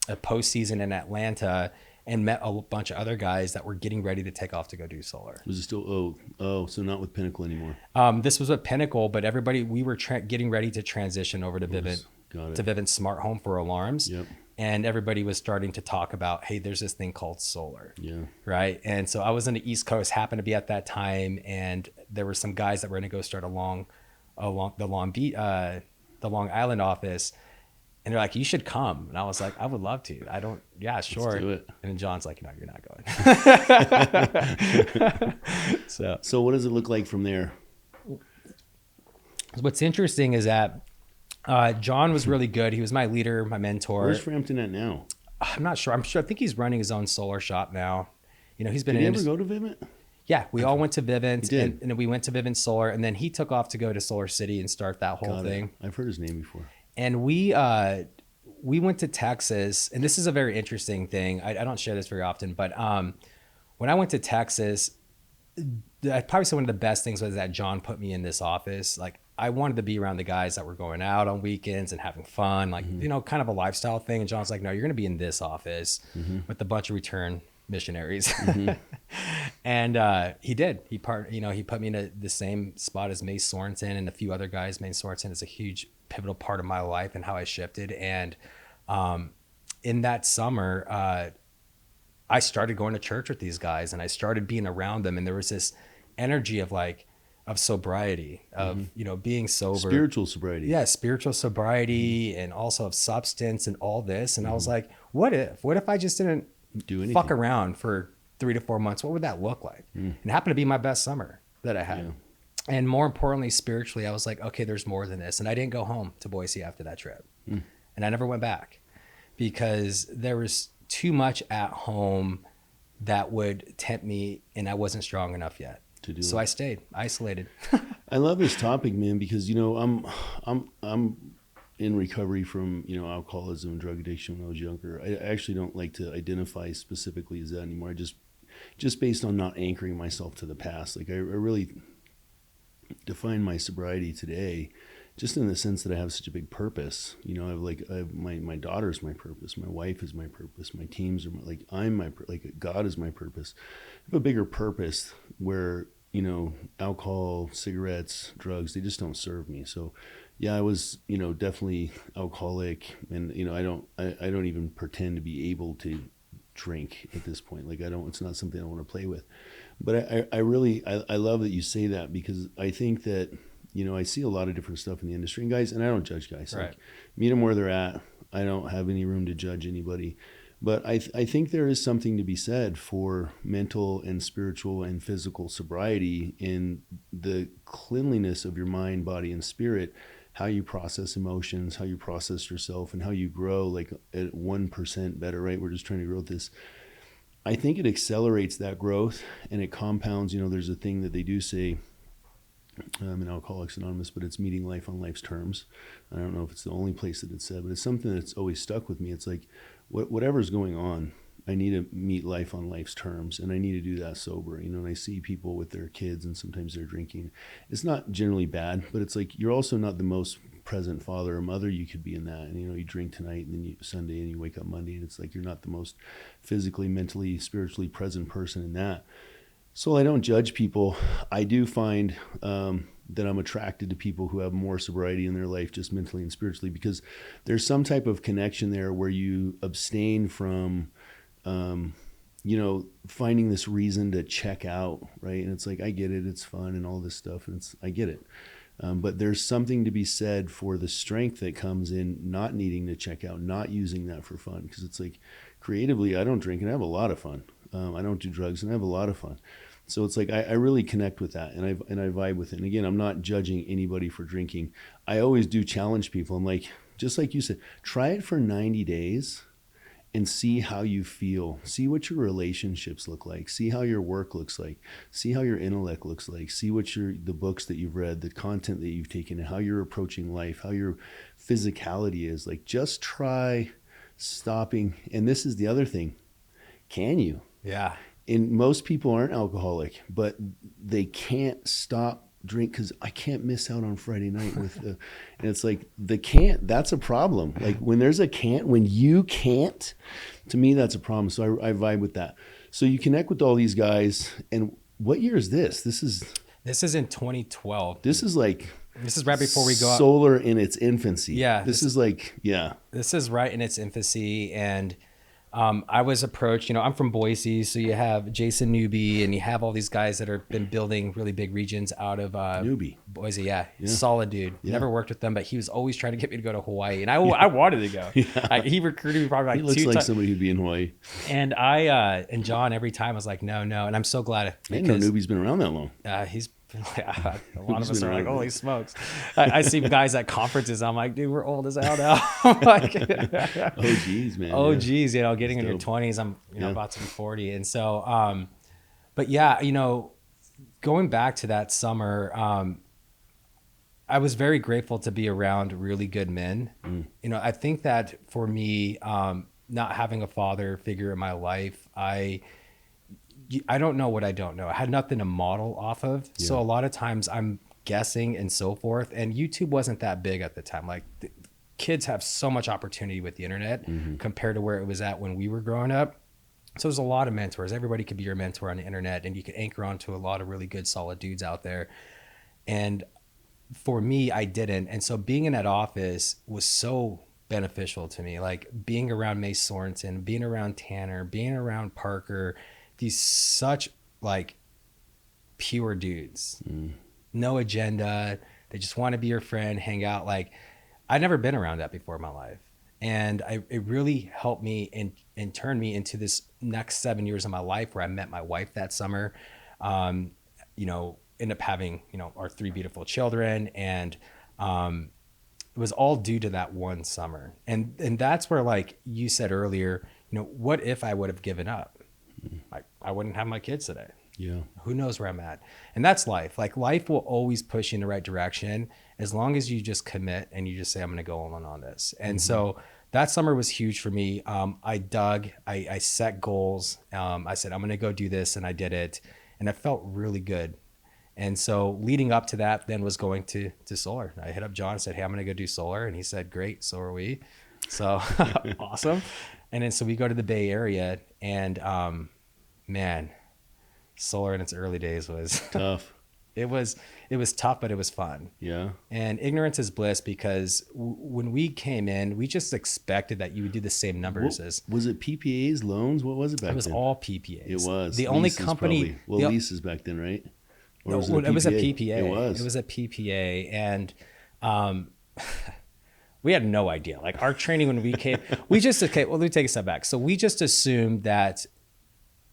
postseason in Atlanta and met a bunch of other guys that were getting ready to take off to go do solar. Was it still, so not with Pinnacle anymore? This was with Pinnacle, but we were getting ready to transition over to Vivint Smart Home for alarms. Yep. And everybody was starting to talk about, hey, there's this thing called solar. Yeah. Right. And so I was in the East Coast, happened to be at that time. And there were some guys that were going to go start along the Long Island office. And they're like, you should come. And I was like, I would love to. Yeah, sure. Let's do it. And then John's like, no, you're not going. So what does it look like from there? What's interesting is that John was really good. He was my leader, my mentor. Where's Frampton at now? I'm not sure. I think he's running his own solar shop now. You know, he's been. Did he ever go to Vivint? Yeah, we all went to Vivint, and then we went to Vivint Solar, and then he took off to go to Solar City and start that whole thing. I've heard his name before. And we went to Texas, and this is a very interesting thing. I don't share this very often, but when I went to Texas, I'd probably say one of the best things was that John put me in this office. Like I wanted to be around the guys that were going out on weekends and having fun, like you know, kind of a lifestyle thing. And John's like, no, you're going to be in this office with a bunch of return missionaries. And he did. He put me in the same spot as Mace Sorensen and a few other guys. Mace Sorensen is a huge pivotal part of my life and how I shifted. And in that summer, I started going to church with these guys and I started being around them. And there was this energy of sobriety, of, you know, being sober. Spiritual sobriety. Yeah, spiritual sobriety and also of substance and all this. And I was like, what if I just didn't do anything, fuck around for 3 to 4 months? What would that look like? And it happened to be my best summer that I had. Yeah. And more importantly, spiritually, I was like, okay, there's more than this. And I didn't go home to Boise after that trip. And I never went back because there was too much at home that would tempt me and I wasn't strong enough yet. So I stayed isolated. I love this topic, man, because, you know, I'm in recovery from, you know, alcoholism and drug addiction when I was younger. I actually don't like to identify specifically as that anymore. I just based on not anchoring myself to the past. Like I really define my sobriety today just in the sense that I have such a big purpose. You know, I have my daughter is my purpose. My wife is my purpose. My teams are God is my purpose. I have a bigger purpose where, you know, alcohol, cigarettes, drugs, they just don't serve me. So yeah, I was, you know, definitely alcoholic, and, you know, I don't even pretend to be able to drink at this point. Like it's not something I want to play with. But I really love that you say that, because I think that, you know, I see a lot of different stuff in the industry, and guys, and I don't judge guys. Right. Like, meet them where they're at. I don't have any room to judge anybody. But I think there is something to be said for mental and spiritual and physical sobriety in the cleanliness of your mind, body, and spirit, how you process emotions, how you process yourself, and how you grow like at 1% better, right? We're just trying to grow this. I think it accelerates that growth and it compounds. You know, there's a thing that they do say in Alcoholics Anonymous, but it's meeting life on life's terms. I don't know if it's the only place that it's said, but it's something that's always stuck with me. It's like, whatever's going on, to meet life on life's terms, and I need to do that sober. And I see people with their kids and sometimes they're drinking. It's not generally bad, but it's like, you're also not the most present father or mother you could be in that. And you drink tonight and then Sunday and you wake up Monday, and it's like, you're not the most physically, mentally, spiritually present person in that. So I don't judge people. I do find that I'm attracted to people who have more sobriety in their life, just mentally and spiritually, because there's some type of connection there where you abstain from, finding this reason to check out, right? And it's like, I get it, it's fun and all this stuff, and I get it. But there's something to be said for the strength that comes in not needing to check out, not using that for fun. Because it's like, creatively, I don't drink and I have a lot of fun. I don't do drugs and I have a lot of fun. So it's like, I really connect with that, and I vibe with it. And again, I'm not judging anybody for drinking. I always do challenge people. I'm like, just like you said, try it for 90 days and see how you feel. See what your relationships look like. See how your work looks like. See how your intellect looks like. See what the books that you've read, the content that you've taken, and how you're approaching life, how your physicality is. Like, just try stopping. And this is the other thing. Can you? Yeah. And most people aren't alcoholic, but they can't stop drink because I can't miss out on Friday night with and it's like, that's a problem. Like, when there's a can't, when you can't, to me, that's a problem. So I vibe with that. So you connect with all these guys, and what year is this? This is in 2012. This is right before we go out. Solar in its infancy. Yeah. This is right in its infancy. And I was approached, I'm from Boise, so you have Jason Newby, and you have all these guys that have been building really big regions out of Newby. Boise. Yeah. Solid dude. Yeah. Never worked with them, but he was always trying to get me to go to Hawaii, and I wanted to go. Yeah. He recruited me probably like he looks 2 like times. somebody who'd be in Hawaii. And and John, every time I was like, no, and I'm so glad. I didn't know Newby's been around that long. He's a lot of us are like, holy smokes. I see guys at conferences. I'm like, dude, we're old as hell now. I'm like, oh geez, man. Oh geez, getting in your dope. 20s. I'm about to be 40. And so, but yeah, going back to that summer, I was very grateful to be around really good men. I think that for me, not having a father figure in my life, I don't know what I don't know. I had nothing to model off of. Yeah. So a lot of times I'm guessing and so forth. And YouTube wasn't that big at the time. Like, kids have so much opportunity with the internet compared to where it was at when we were growing up. So there's a lot of mentors. Everybody could be your mentor on the internet, and you can anchor onto a lot of really good, solid dudes out there. And for me, I didn't. And so being in that office was so beneficial to me. Like, being around May Sorensen, being around Tanner, being around Parker, these such like pure dudes, no agenda. They just want to be your friend, hang out. Like, I'd never been around that before in my life. And it really helped me and turned me into this next 7 years of my life, where I met my wife that summer, ended up having, our 3 beautiful children. And it was all due to that one summer. And that's where, like you said earlier, what if I would have given up? Like, I wouldn't have my kids today. Yeah. Who knows where I'm at? And that's life. Like, life will always push you in the right direction as long as you just commit and you just say, I'm going to go all in on this. And so that summer was huge for me. I set goals. I said, I'm going to go do this. And I did it. And I felt really good. And so leading up to that then was going to solar. I hit up John and said, hey, I'm going to go do solar. And he said, great. So are we. So awesome. And then so we go to the Bay Area, and man, solar in its early days was tough. It was tough, but it was fun. Yeah. And ignorance is bliss, because when we came in, we just expected that you would do the same numbers as. Was it PPAs, loans? What was it back then? It was all PPAs. It was. The only company. Leases back then, right? Or it was a PPA. It was a PPA. And we had no idea. Like, our training when we came, let me take a step back. So we just assumed that,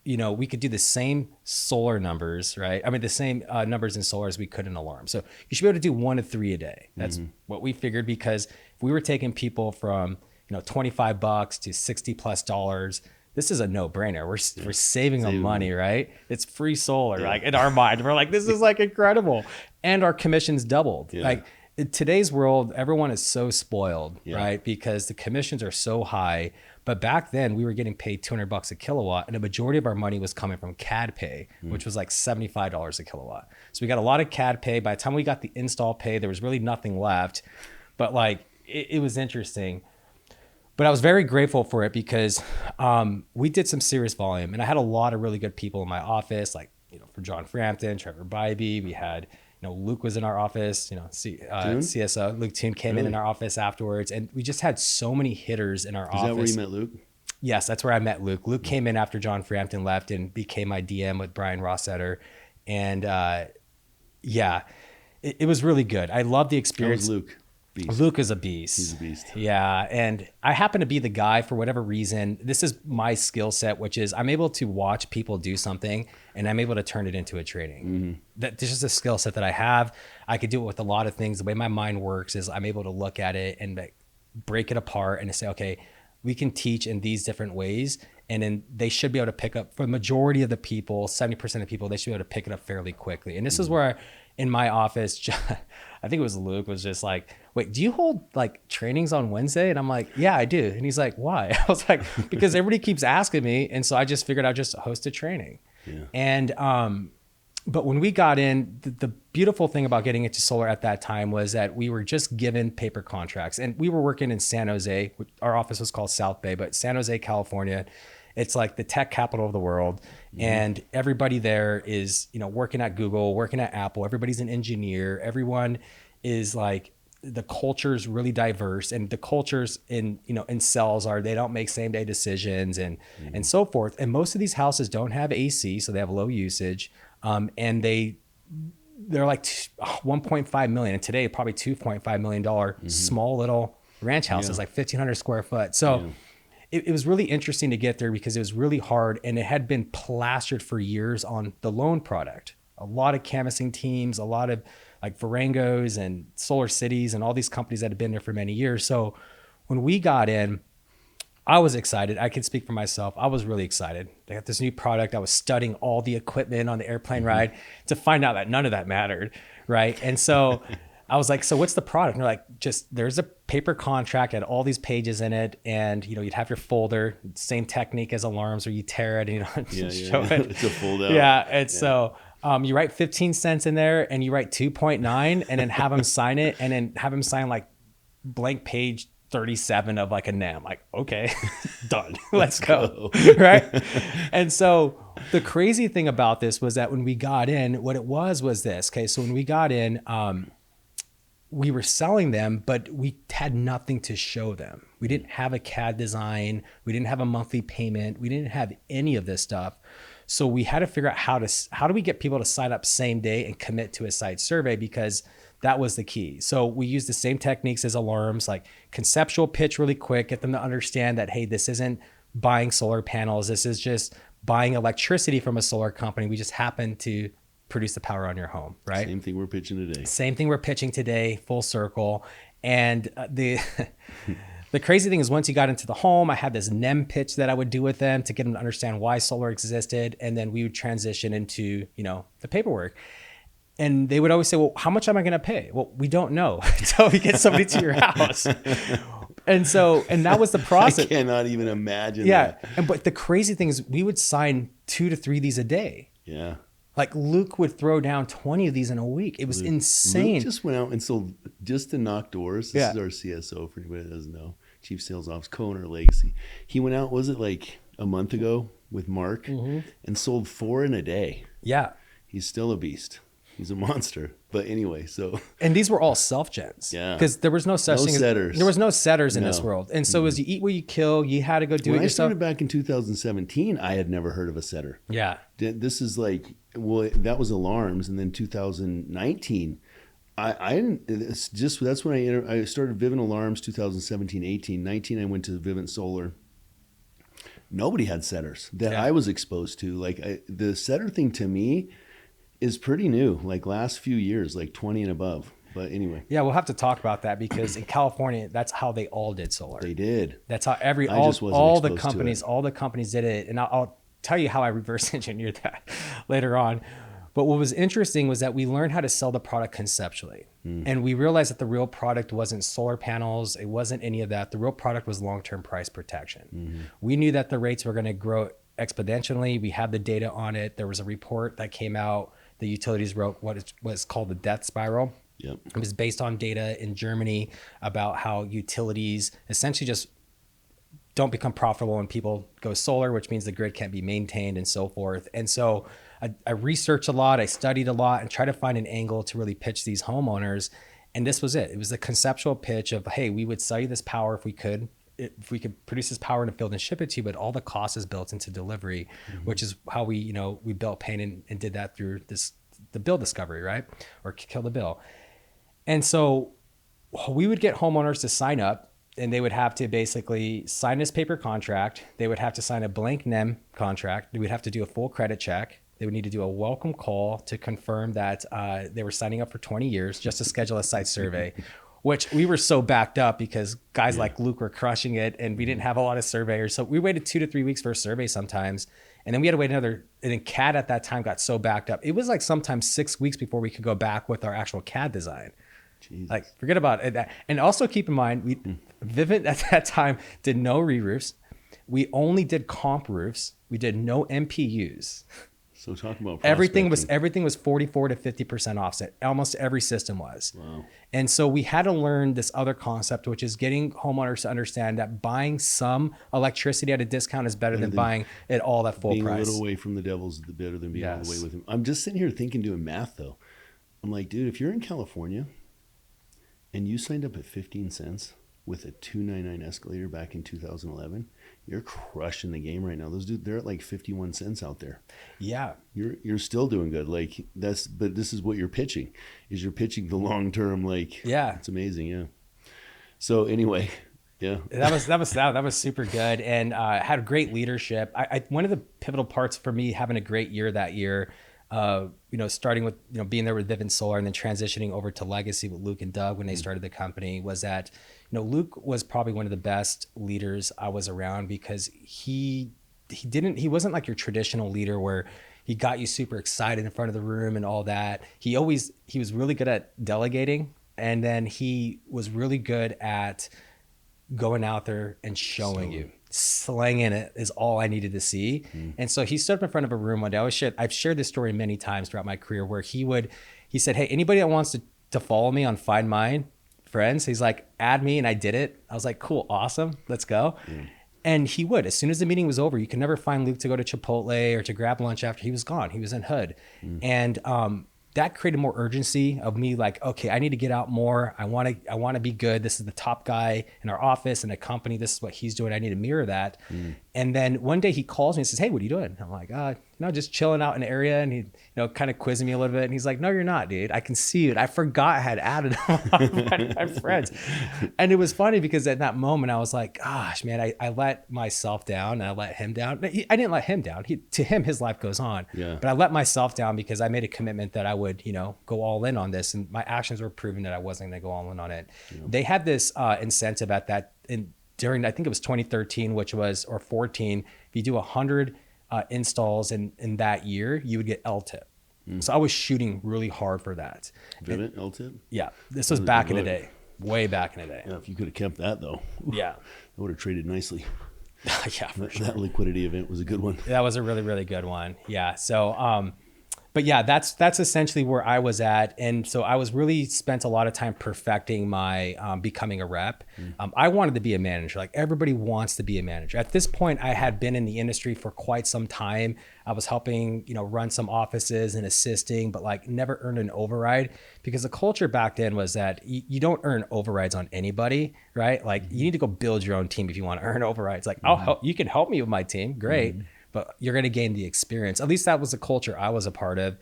we could do the same solar numbers, right? I mean, the same numbers in solar as we could in alarm. So you should be able to do 1 to 3 a day. That's what we figured, because if we were taking people from, $25 to $60+ this is a no-brainer. We're saving them money, right? It's free solar. Yeah. Like, in our mind, we're like, this is like incredible. And our commissions doubled. Yeah. Like, in today's world, everyone is so spoiled, Yeah. right? Because the commissions are so high. But back then we were getting paid $200 a kilowatt, and a majority of our money was coming from CAD pay, which was like $75 a kilowatt. So we got a lot of CAD pay. By the time we got the install pay, there was really nothing left. But like it was interesting. But I was very grateful for it because we did some serious volume, and I had a lot of really good people in my office, like, for John Frampton, Trevor Bybee. We had, Luke was in our office, CSO. Luke Toon came in our office afterwards, and we just had so many hitters in our office. Is that where you met Luke? Yes, that's where I met Luke. Luke came in after John Frampton left and became my DM with Brian Rossetter. And it was really good. I loved the experience. How was Luke? Beast. Luke is a beast. He's a beast. Yeah. And I happen to be the guy for whatever reason. This is my skill set, which is I'm able to watch people do something and I'm able to turn it into a training. Mm-hmm. That's just a skill set that I have. I could do it with a lot of things. The way my mind works is I'm able to look at it and break it apart and to say, okay, we can teach in these different ways. And then they should be able to pick up, for the majority of the people, 70% of people, they should be able to pick it up fairly quickly. And this is where in my office, I think it was Luke, was just like, wait, do you hold like trainings on Wednesday? And I'm like, yeah, I do. And he's like, why? I was like, because everybody keeps asking me. And so I just figured I'd just host a training. Yeah. And, but when we got in, the beautiful thing about getting into solar at that time was that we were just given paper contracts, and we were working in San Jose. Our office was called South Bay, but San Jose, California. It's like the tech capital of the world. Mm-hmm. And everybody there is, working at Google, working at Apple. Everybody's an engineer. Everyone is like, the culture is really diverse, and the cultures in sales are, they don't make same day decisions and so forth. And most of these houses don't have AC, so they have low usage. And they're like 1.5 million, and today probably $2.5 million small little ranch houses, like 1,500 square foot. So it was really interesting to get there because it was really hard, and it had been plastered for years on the loan product. A lot of canvassing teams, a lot of like Varangos and Solar Cities and all these companies that had been there for many years. So when we got in, I was excited. I can speak for myself. I was really excited. They got this new product. I was studying all the equipment on the airplane ride to find out that none of that mattered, right? And so I was like, so what's the product? And they're like, there's a paper contract, had all these pages in it, and you'd have your folder, same technique as alarms where you tear it and show it. It's a fold out. Yeah, and so you write 15 cents in there, and you write 2.9, and then have them sign it, and then have them sign like blank page 37 of like a NAM. Like, okay, done. Let's go. Right. And so the crazy thing about this was that when we got in, what it was this. Okay. So when we got in, we were selling them, but we had nothing to show them. We didn't have a CAD design. We didn't have a monthly payment. We didn't have any of this stuff. So we had to figure out how do we get people to sign up same day and commit to a site survey, because that was the key. So we used the same techniques as alarms, like conceptual pitch really quick, get them to understand that, hey, this isn't buying solar panels. This is just buying electricity from a solar company. We just happen to produce the power on your home, right? Same thing we're pitching today, full circle. And the crazy thing is, once you got into the home, I had this NEM pitch that I would do with them to get them to understand why solar existed. And then we would transition into, the paperwork. And they would always say, well, how much am I going to pay? Well, we don't know until we get somebody to your house. And that was the process. I cannot even imagine that. But the crazy thing is, we would sign 2 to 3 of these a day. Yeah. Like Luke would throw down 20 of these in a week. It was insane. Luke just went out and sold, just to knock doors. This is our CSO, for anybody that doesn't know, Chief Sales Officer, co-owner of Legacy. He went out, was it like a month ago with Mark, and sold 4 in a day. Yeah. He's still a beast. He's a monster. But anyway, and these were all self-gens. Yeah. Because there was no such thing setters. There was no setters in this world. And so as you eat what you kill, you had to go do it yourself. When I started back in 2017, I had never heard of a setter. Yeah. This is like, that was alarms. And then 2019, I didn't, it's just, that's when I started Vivint Alarms 2017, 18, 19, I went to Vivint Solar. Nobody had setters that I was exposed to. Like the setter thing to me is pretty new, like last few years, like 20 and above. But anyway. Yeah, we'll have to talk about that, because in California, that's how they all did solar. They did. That's how all the companies did it. And I'll tell you how I reverse engineered that later on. But what was interesting was that we learned how to sell the product conceptually. And we realized that the real product wasn't solar panels. It wasn't any of that. The real product was long-term price protection. We knew that the rates were going to grow exponentially. We had the data on it. There was a report that came out. The utilities wrote what was called the death spiral. Yep. It was based on data in Germany about how utilities essentially just don't become profitable when people go solar, which means the grid can't be maintained and so forth. And so I researched a lot, I studied a lot, and tried to find an angle to really pitch these homeowners. And this was it. It was the conceptual pitch of, hey, we would sell you this power if we could produce this power in a field and ship it to you, but all the cost is built into delivery, which is how we built Pain and did that through the bill discovery, right? Or kill the bill. And so we would get homeowners to sign up, and they would have to basically sign this paper contract. They would have to sign a blank NEM contract. They would have to do a full credit check. They would need to do a welcome call to confirm that they were signing up for 20 years just to schedule a site survey, which we were so backed up because guys like Luke were crushing it and we didn't have a lot of surveyors. So we waited 2 to 3 weeks for a survey sometimes. And then we had to wait and then CAD at that time got so backed up. It was like sometimes 6 weeks before we could go back with our actual CAD design. Jesus. Like, forget about it. And also keep in mind, Vivint at that time did no re-roofs. We only did comp roofs. We did no MPUs. So talking about everything was 44 to 50% offset. Almost every system was. Wow. And so we had to learn this other concept, which is getting homeowners to understand that buying some electricity at a discount is better than buying it all at full price. Being a little away from the devil's better than being all the way with him. I'm just sitting here thinking, doing math though. I'm like, dude, if you're in California and you signed up at 15 cents with a 299 escalator back in 2011, you're crushing the game right now. Those dudes, they're at like 51 cents out there. Yeah. You're still doing good. Like but this is what you're pitching, is you're pitching the long term. Like, yeah, it's amazing. Yeah. So anyway, yeah, that was super good. And had great leadership. One of the pivotal parts for me having a great year that year, starting with, being there with Vivint Solar and then transitioning over to Legacy with Luke and Doug when they started the company, was that, Luke was probably one of the best leaders I was around because he wasn't like your traditional leader where he got you super excited in front of the room and all that. He was really good at delegating, and then he was really good at going out there and showing you. Slanging it is all I needed to see. And so he stood up in front of a room one day. I've shared this story many times throughout my career where he said, hey, anybody that wants to follow me on Find My Friends, he's like, add me. And I did it. I was like, cool, awesome, let's go. And he would, as soon as the meeting was over, you could never find Luke to go to Chipotle or to grab lunch after. He was gone. He was in Hood. And that created more urgency of me, like, okay, I need to get out more. I want to be good. This is the top guy in our office and a company. This is what he's doing. I need to mirror that. And then one day he calls me and says, hey, what are you doing? I'm like, just chilling out in the area. And he, kind of quizzing me a little bit. And he's like, no, you're not, dude. I can see it. I forgot I had added my friends. And it was funny because at that moment I was like, gosh, man, I let myself down and I let him down. I didn't let him down. To him, his life goes on. Yeah. But I let myself down because I made a commitment that I would, go all in on this. And my actions were proving that I wasn't going to go all in on it. Yeah. They had this incentive at that during, I think it was 2013, or 14, if you do 100 installs in that year, you would get LTIP. So I was shooting really hard for that. Vivint LTIP? Yeah. This was back in the day. Way back in the day. Yeah, if you could have kept that though. Yeah. I would have traded nicely. Yeah, for sure. That liquidity event was a good one. That was a really, really good one. Yeah. So, but yeah, that's essentially where I was at. And so I was really spent a lot of time perfecting my becoming a rep. I wanted to be a manager. Like everybody wants to be a manager. At this point, I had been in the industry for quite some time. I was helping, run some offices and assisting, but like never earned an override because the culture back then was that you don't earn overrides on anybody, right? Like you need to go build your own team if you want to earn overrides. Like I'll help, you can help me with my team. Great. But you're going to gain the experience. At least that was the culture I was a part of.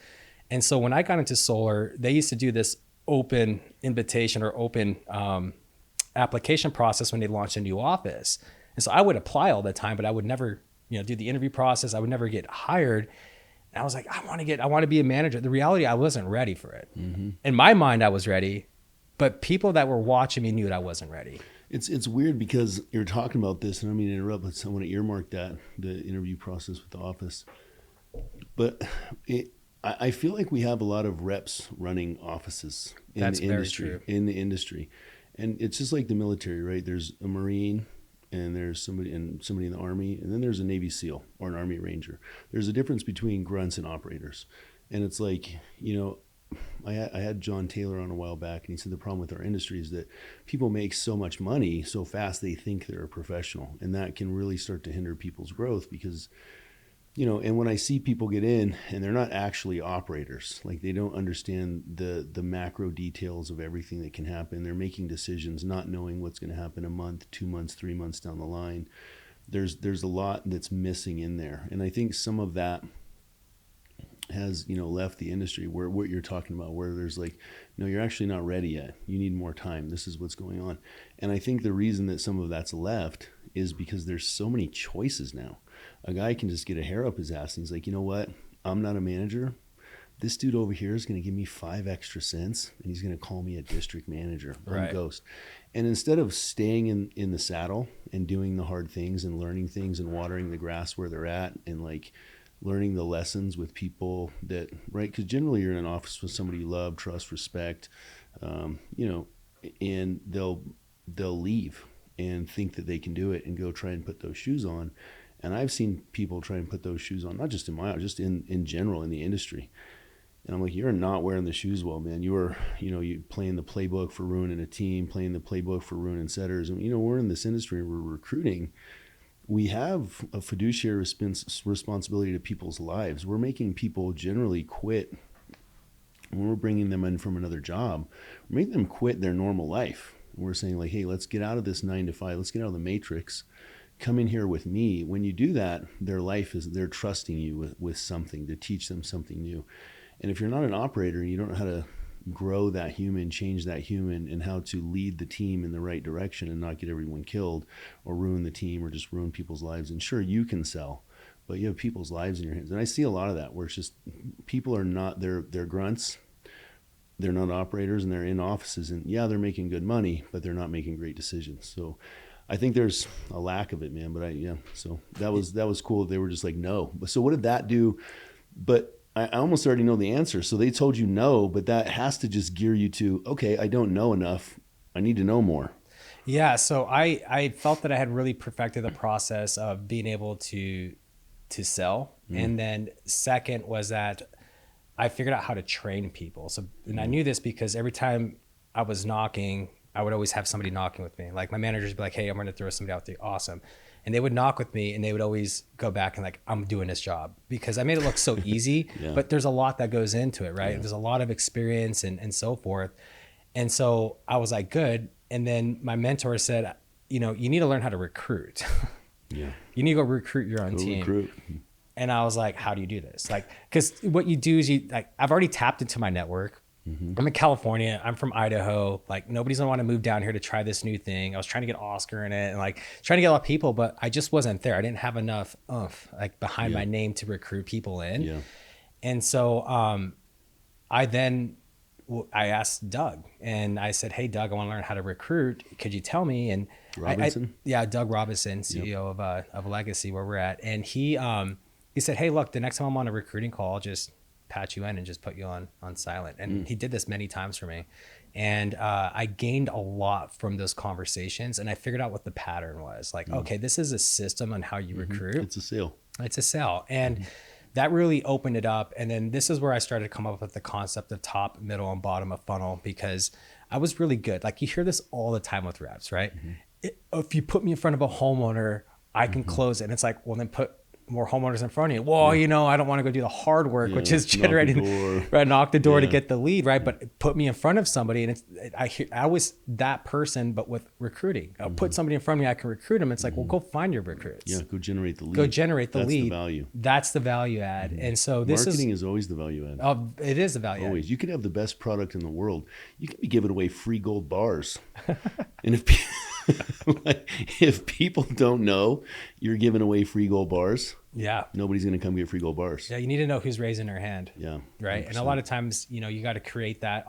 And so when I got into solar, they used to do this open invitation or open application process when they launched a new office. And so I would apply all the time, but I would never, do the interview process. I would never get hired. And I was like, I want to be a manager. The reality, I wasn't ready for it. In my mind, I was ready, but people that were watching me knew that I wasn't ready. It's weird because you're talking about this, and I mean to interrupt, but someone earmarked that, the interview process with the office. But I feel like we have a lot of reps running offices in That's the very industry. true. In the industry, and it's just like the military, right? There's a Marine, and there's somebody in the Army, and then there's a Navy SEAL or an Army Ranger. There's a difference between grunts and operators, and it's like, I had John Taylor on a while back, and he said the problem with our industry is that people make so much money so fast they think they're a professional, and that can really start to hinder people's growth because, and when I see people get in and they're not actually operators, like they don't understand the macro details of everything that can happen. They're making decisions not knowing what's going to happen a month, 2 months, 3 months down the line. There's a lot that's missing in there, and I think some of that has left the industry, where what you're talking about, where there's like, no, you're actually not ready yet, you need more time, this is what's going on. And I think the reason that some of that's left is because there's so many choices now. A guy can just get a hair up his ass and he's like, you know what, I'm not a manager, this dude over here is going to give me 5 extra cents and he's going to call me a district manager. Right. I'm Ghost. And instead of staying in the saddle and doing the hard things and learning things and watering the grass where they're at and like learning the lessons with people that, right? Because generally you're in an office with somebody you love, trust, respect, and they'll leave and think that they can do it and go try and put those shoes on. And I've seen people try and put those shoes on, not just in my, just in general in the industry. And I'm like, you're not wearing the shoes well, man. You playing the playbook for ruining a team, playing the playbook for ruining setters. And, we're in this industry, we're recruiting. We have a fiduciary responsibility to people's lives. We're making people generally quit when we're bringing them in from another job. We're making them quit their normal life. We're saying like, hey, let's get out of this 9 to 5. Let's get out of the matrix. Come in here with me. When you do that, they're trusting you with something to teach them something new. And if you're not an operator and you don't know how to grow that human, change that human, and how to lead the team in the right direction and not get everyone killed or ruin the team or just ruin people's lives. And sure, you can sell, but you have people's lives in your hands. And I see a lot of that where it's just people are not, they're grunts, they're not operators, and they're in offices, and yeah, they're making good money, but they're not making great decisions. So I think there's a lack of it, man. But so that was cool. They were just like, no. So what did that do? But I almost already know the answer. So they told you no, but that has to just gear you to, okay, I don't know enough. I need to know more. Yeah. So I felt that I had really perfected the process of being able to sell. And then second was that I figured out how to train people. So, and I knew this because every time I was knocking, I would always have somebody knocking with me. Like my managers would be like, hey, I'm going to throw somebody out there. Awesome. And they would knock with me and they would always go back and like, I'm doing this job because I made it look so easy, but there's a lot that goes into it, right? Yeah. There's a lot of experience and so forth. And so I was like, good. And then my mentor said, you need to learn how to recruit. Yeah. You need to go recruit your own team. Recruit. And I was like, how do you do this? Like, cause what you do is I've already tapped into my network. I'm in California. I'm from Idaho. Like nobody's gonna want to move down here to try this new thing. I was trying to get Oscar in it and like trying to get a lot of people, but I just wasn't there. I didn't have enough behind my name to recruit people in. Yeah. And so I asked Doug and I said, hey, Doug, I want to learn how to recruit. Could you tell me? And Robinson? Doug Robinson, CEO of Legacy, where we're at. And he said, hey, look, the next time I'm on a recruiting call, I'll just patch you in and just put you on silent. And he did this many times for me. And I gained a lot from those conversations. And I figured out what the pattern was. Like, okay, this is a system on how you recruit. It's a sale. And that really opened it up. And then this is where I started to come up with the concept of top, middle, and bottom of funnel, because I was really good. Like you hear this all the time with reps, right? If you put me in front of a homeowner, I can close it. And it's like, well, then put more homeowners in front of you. Well, I don't want to go do the hard work, which is generating, knock the door to get the lead, right? But put me in front of somebody, and I was that person, but with recruiting. I'll put somebody in front of me, I can recruit them. It's like, well, go find your recruits. Yeah, go generate the lead. That's the value. That's the value add. And so marketing is always the value add. It is the value always. add. You could have the best product in the world. You could be giving away free gold bars. And if people don't know you're giving away free gold bars, nobody's going to come get free gold bars. Yeah, you need to know who's raising their hand. Yeah, right. 100%. And a lot of times, you got to create that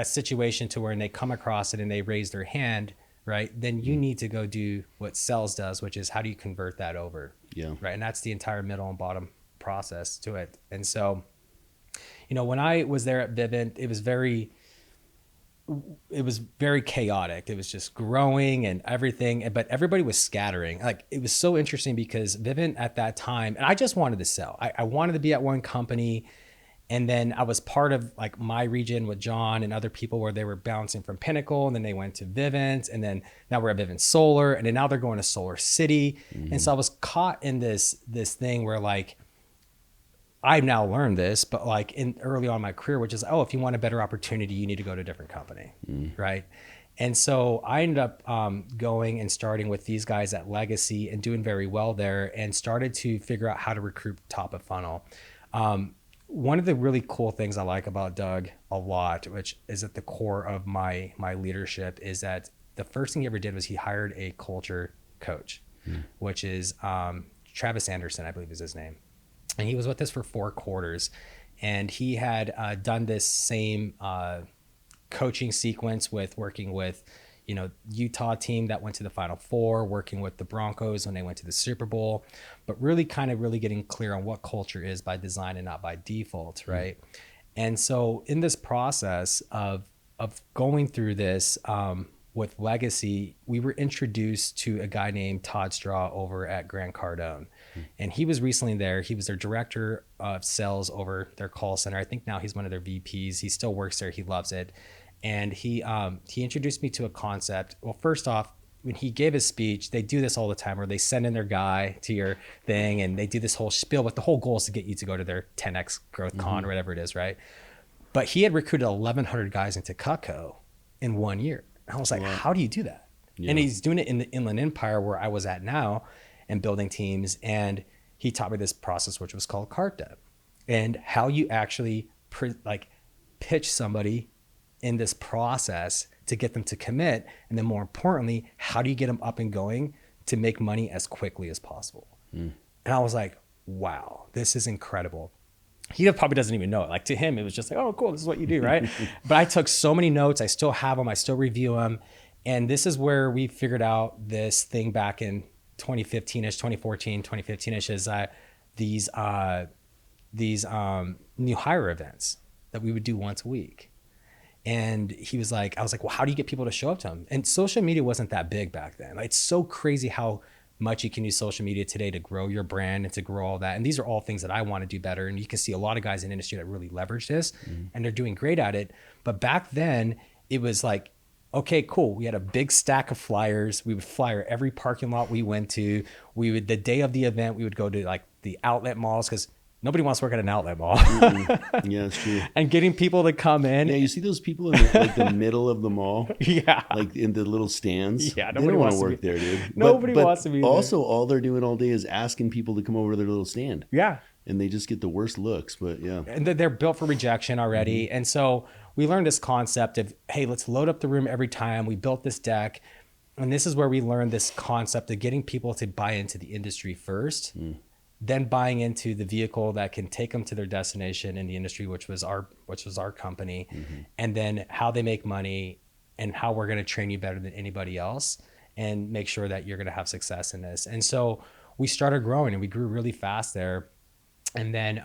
situation to where when they come across it and they raise their hand, right? Then you need to go do what sales does, which is how do you convert that over? Yeah. Right. And that's the entire middle and bottom process to it. And so, you know, when I was there at Vivint, it was very chaotic. It was just growing and everything, but everybody was scattering. Like, it was so interesting because Vivint at that time, and I just wanted to sell. I wanted to be at one company. And then I was part of like my region with John and other people where they were bouncing from Pinnacle, and then they went to Vivint, and then now we're at Vivint Solar, and then now they're going to Solar City. And so I was caught in this thing where, like, I've now learned this, but like in early on in my career, which is, oh, if you want a better opportunity, you need to go to a different company, right? And so I ended up going and starting with these guys at Legacy and doing very well there, and started to figure out how to recruit top of funnel. One of the really cool things I like about Doug a lot, which is at the core of my leadership, is that the first thing he ever did was he hired a culture coach, which is Travis Anderson, I believe is his name. And he was with us for 4 quarters. And he had done this same coaching sequence with working with, you know, Utah team that went to the Final Four, working with the Broncos when they went to the Super Bowl, but really getting clear on what culture is by design and not by default, right? And so in this process of going through this with Legacy, we were introduced to a guy named Todd Straw over at Grant Cardone. And he was recently there. He was their director of sales over their call center. I think now he's one of their VPs. He still works there. He loves it. And he introduced me to a concept. Well, first off, when he gave his speech, they do this all the time where they send in their guy to your thing and they do this whole spiel, but the whole goal is to get you to go to their 10X growth con or whatever it is, right? But he had recruited 1,100 guys into Cutco in 1 year. And I was like, how do you do that? Yeah. And he's doing it in the Inland Empire where I was at now and building teams. And he taught me this process, which was called cart dev, and how you actually pitch somebody in this process to get them to commit. And then more importantly, how do you get them up and going to make money as quickly as possible? And I was like, wow, this is incredible. He probably doesn't even know it. Like, to him, it was just like, oh, cool, this is what you do, right? But I took so many notes. I still have them. I still review them. And this is where we figured out this thing back in 2015-ish, 2014, 2015-ish, is these new hire events that we would do once a week. And he was like, I was like, well, how do you get people to show up to him? And social media wasn't that big back then. Like, it's so crazy how much you can use social media today to grow your brand and to grow all that. And these are all things that I want to do better. And you can see a lot of guys in the industry that really leverage this and they're doing great at it. But back then it was like, okay, cool. We had a big stack of flyers. We would flyer every parking lot we went to. The day of the event, we would go to like the outlet malls, because nobody wants to work at an outlet mall. Yeah, that's true. And getting people to come in. Yeah, you see those people in the middle of the mall? Yeah. Like in the little stands? Yeah, nobody wants to work there, dude. Nobody wants to be there. Also, all they're doing all day is asking people to come over to their little stand. Yeah. And they just get the worst looks, but yeah. And they're built for rejection already. And so we learned this concept of, hey, let's load up the room every time. We built this deck. And this is where we learned this concept of getting people to buy into the industry first, then buying into the vehicle that can take them to their destination in the industry, which was our company, and then how they make money and how we're going to train you better than anybody else and make sure that you're going to have success in this. And so we started growing and we grew really fast there. And then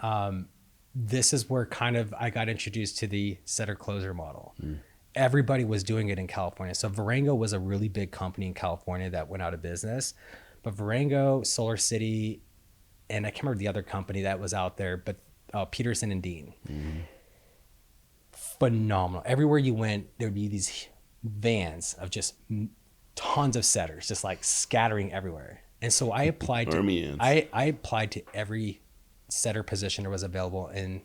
this is where kind of I got introduced to the setter closer model. Everybody was doing it in California. So Varango was a really big company in California that went out of business, but Varango, Solar City, and I can't remember the other company that was out there, but Peterson and Dean. Phenomenal. Everywhere you went, there would be these vans of just tons of setters, just like scattering everywhere. And so I applied to I applied to every setter position that was available in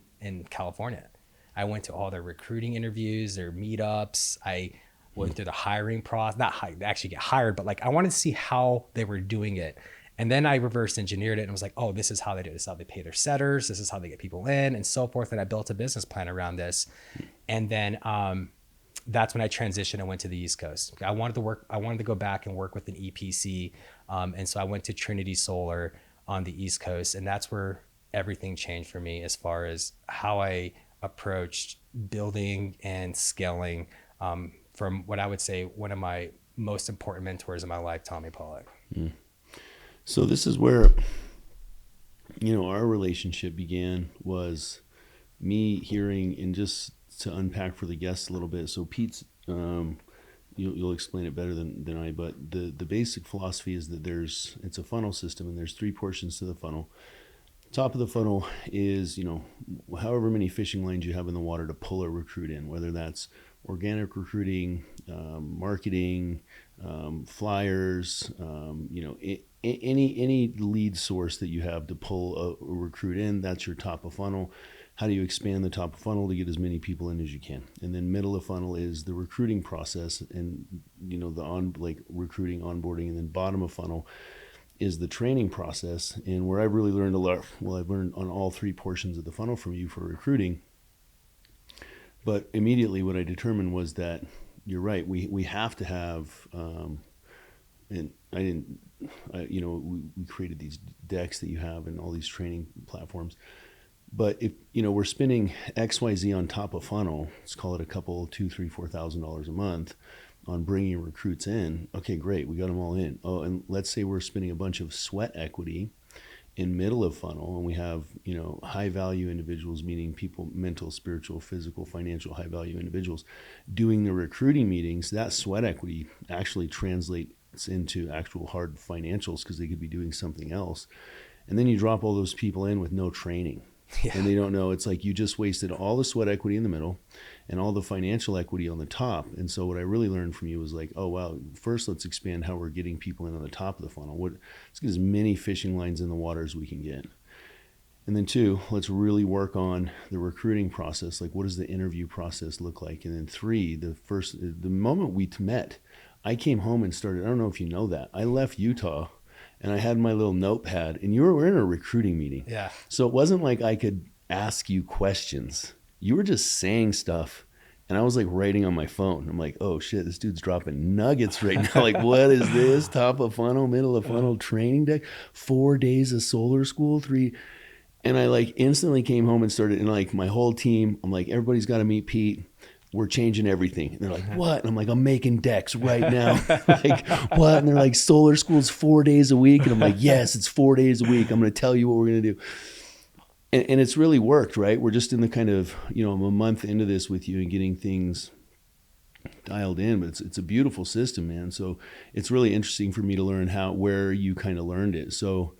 California. I went to all their recruiting interviews, their meetups. I went through the hiring process, actually get hired, but like I wanted to see how they were doing it. And then I reverse engineered it and was like, oh, this is how they do it. This is how they pay their setters. This is how they get people in and so forth. And I built a business plan around this. And then that's when I transitioned and went to the East Coast. I wanted to go back and work with an EPC. And so I went to Trinity Solar on the East Coast. And that's where everything changed for me as far as how I approached building and scaling from what I would say one of my most important mentors in my life, Tommy Pollock. So this is where Our relationship was me hearing, and just to unpack for the guests a little bit. So Pete's, you'll explain it better than I, but the basic philosophy is that it's a funnel system, and there's 3 portions to the funnel. Top of the funnel is, however many fishing lines you have in the water to pull a recruit in, whether that's organic recruiting, marketing, flyers, any lead source that you have to pull a recruit in, that's your top of funnel. How do you expand the top of funnel to get as many people in as you can? And then middle of funnel is the recruiting process, and recruiting, onboarding, and then bottom of funnel is the training process. And where I've really learned a lot, I've learned on all 3 portions of the funnel from you for recruiting. But immediately what I determined was that you're right. We have to have, and we created these decks that you have and all these training platforms. But if, we're spending XYZ on top of funnel, let's call it a couple, $2,000, $3,000, $4,000 a month on bringing recruits in. Okay, great. We got them all in. Oh, and let's say we're spending a bunch of sweat equity in middle of funnel, and we have, high value individuals, meaning people, mental, spiritual, physical, financial, high value individuals doing the recruiting meetings. That sweat equity actually translates into actual hard financials, because they could be doing something else. And then you drop all those people in with no training. Yeah. And they don't know. It's like you just wasted all the sweat equity in the middle and all the financial equity on the top. And so what I really learned from you was like, oh, wow, first let's expand how we're getting people in on the top of the funnel. Let's get as many fishing lines in the water as we can get. And then 2, let's really work on the recruiting process. Like, what does the interview process look like? And then 3, the moment we met, I came home and started, I don't know if you know that, I left Utah and I had my little notepad, and we're in a recruiting meeting. Yeah. So it wasn't like I could ask you questions. You were just saying stuff, and I was like writing on my phone. I'm like, oh shit, this dude's dropping nuggets right now. Like, what is this? Top of funnel, middle of funnel, training deck, 4 days of solar school, 3. And I instantly came home and started, and my whole team, I'm like, everybody's got to meet Pete. We're changing everything. And they're like, what? And I'm like, I'm making decks right now. Like, what? And they're like, solar school's 4 days a week. And I'm like, yes, it's 4 days a week. I'm going to tell you what we're going to do. And it's really worked, right? We're just in the kind of, I'm a month into this with you and getting things dialed in, but it's a beautiful system, man. So it's really interesting for me to learn where you kind of learned it. So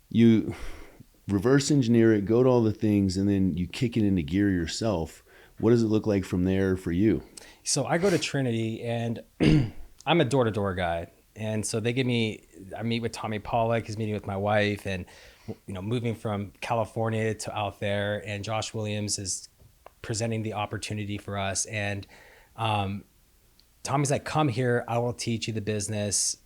you reverse engineer it, go to all the things, and then you kick it into gear yourself. What does it look like from there for you? So I go to Trinity, and I'm a door-to-door guy. And so I meet with Tommy Pollock, he's meeting with my wife, and moving from California to out there, and Josh Williams is presenting the opportunity for us. And Tommy's like, come here, I will teach you the business,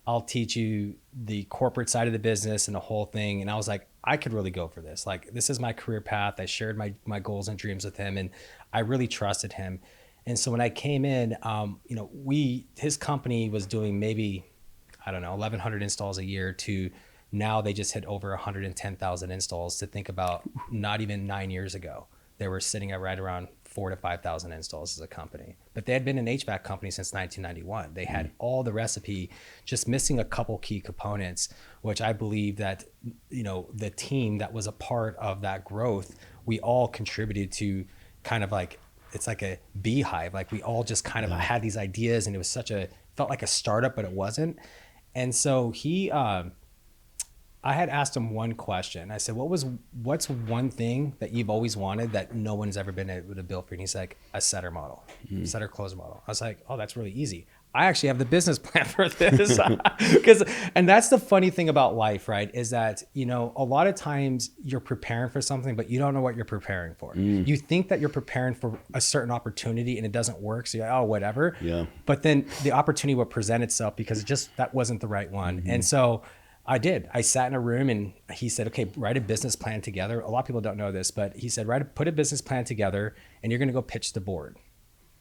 I'll teach you the corporate side of the business and the whole thing. And I was like, I could really go for this. Like, this is my career path. I shared my goals and dreams with him, and I really trusted him. And so when I came in, his company was doing maybe, 1,100 installs a year, to now they just hit over 110,000 installs. To think about, not even 9 years ago, they were sitting at right around 4,000 to 5,000 installs as a company. But they had been an HVAC company since 1991. They had all the recipe, just missing a couple key components, which I believe that, the team that was a part of that growth, we all contributed to. Kind of like, it's like a beehive. Like, we all just kind of had these ideas, and it was felt like a startup, but it wasn't. And so I had asked him one question. I said, what's one thing that you've always wanted that no one's ever been able to build for you? And he's like, a setter model, setter closer model. I was like, oh, that's really easy. I actually have the business plan for this. And that's the funny thing about life, right? Is that, a lot of times you're preparing for something, but you don't know what you're preparing for. You think that you're preparing for a certain opportunity, and it doesn't work. So you're like, oh, whatever. Yeah. But then the opportunity will present itself, because that wasn't the right one. And so I did. I sat in a room, and he said, okay, write a business plan together. A lot of people don't know this, but he said, put a business plan together, and you're going to go pitch the board.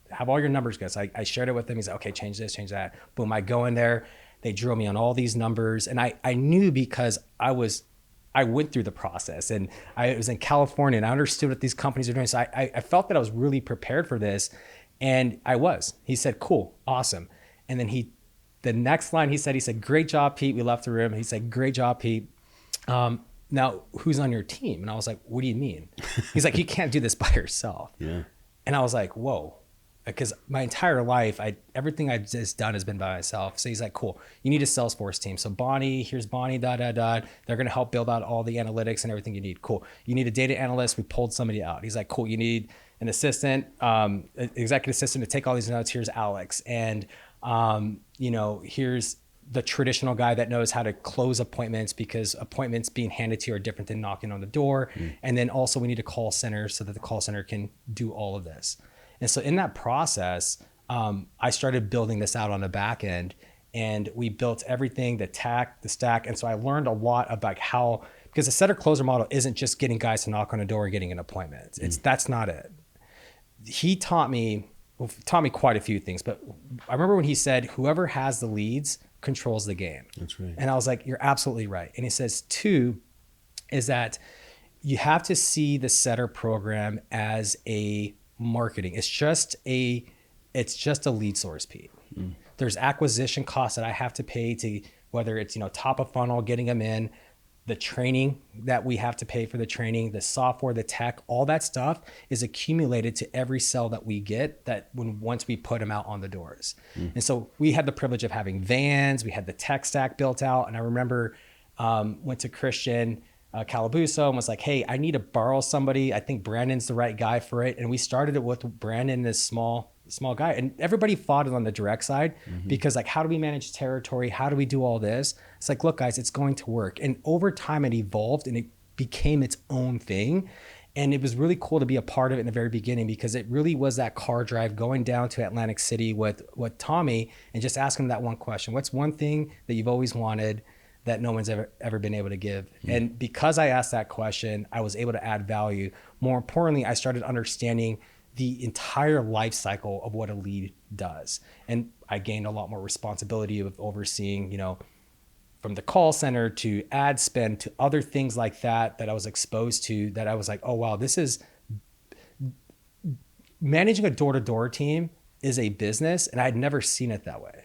Have all your numbers, guys. I shared it with him. He's like, okay, change this, change that. Boom, I go in there. They drill me on all these numbers. And I knew, because I went through the process, and I was in California, and I understood what these companies are doing. So I felt that I was really prepared for this, and I was. He said, cool, awesome. And then the next line he said, great job, Pete. We left the room. He said, great job, Pete. now who's on your team? And I was like, what do you mean? He's like, you can't do this by yourself. Yeah. And I was like, whoa, because my entire life, everything I've just done has been by myself. So he's like, cool, you need a Salesforce team. So here's Bonnie, They're going to help build out all the analytics and everything you need. Cool. You need a data analyst. We pulled somebody out. He's like, cool, you need an assistant, executive assistant to take all these notes. Here's Alex. And, here's the traditional guy that knows how to close appointments, because appointments being handed to you are different than knocking on the door. And then also we need a call center so that the call center can do all of this. And so in that process, I started building this out on the back end, and we built everything, the tech, the stack. And so I learned a lot about how, because the setter closer model isn't just getting guys to knock on a door and getting an appointment. That's not it. He taught me quite a few things, but I remember when he said, whoever has the leads controls the game. That's right. And I was like, you're absolutely right. And he says, 2 is that you have to see the setter program as a marketing. It's just a lead source, Pete. There's acquisition costs that I have to pay to, whether it's, top of funnel, getting them in, the training that we have to pay for the training, the software, the tech, all that stuff is accumulated to every sale that we get once we put them out on the doors. And so we had the privilege of having vans, we had the tech stack built out. And I remember went to Christian Calabuso and was like, hey, I need to borrow somebody. I think Brandon's the right guy for it. And we started it with Brandon, this small guy, and everybody fought it on the direct side because like, how do we manage territory? How do we do all this? It's like, look, guys, it's going to work. And over time it evolved and it became its own thing. And it was really cool to be a part of it in the very beginning, because it really was that car drive going down to Atlantic City with Tommy and just asking him that one question. What's one thing that you've always wanted that no one's ever been able to give? And because I asked that question, I was able to add value. More importantly, I started understanding the entire life cycle of what a lead does. And I gained a lot more responsibility of overseeing, from the call center to ad spend to other things like that I was exposed to, that I was like, oh, wow, this is managing a door-to-door team is a business. And I'd never seen it that way.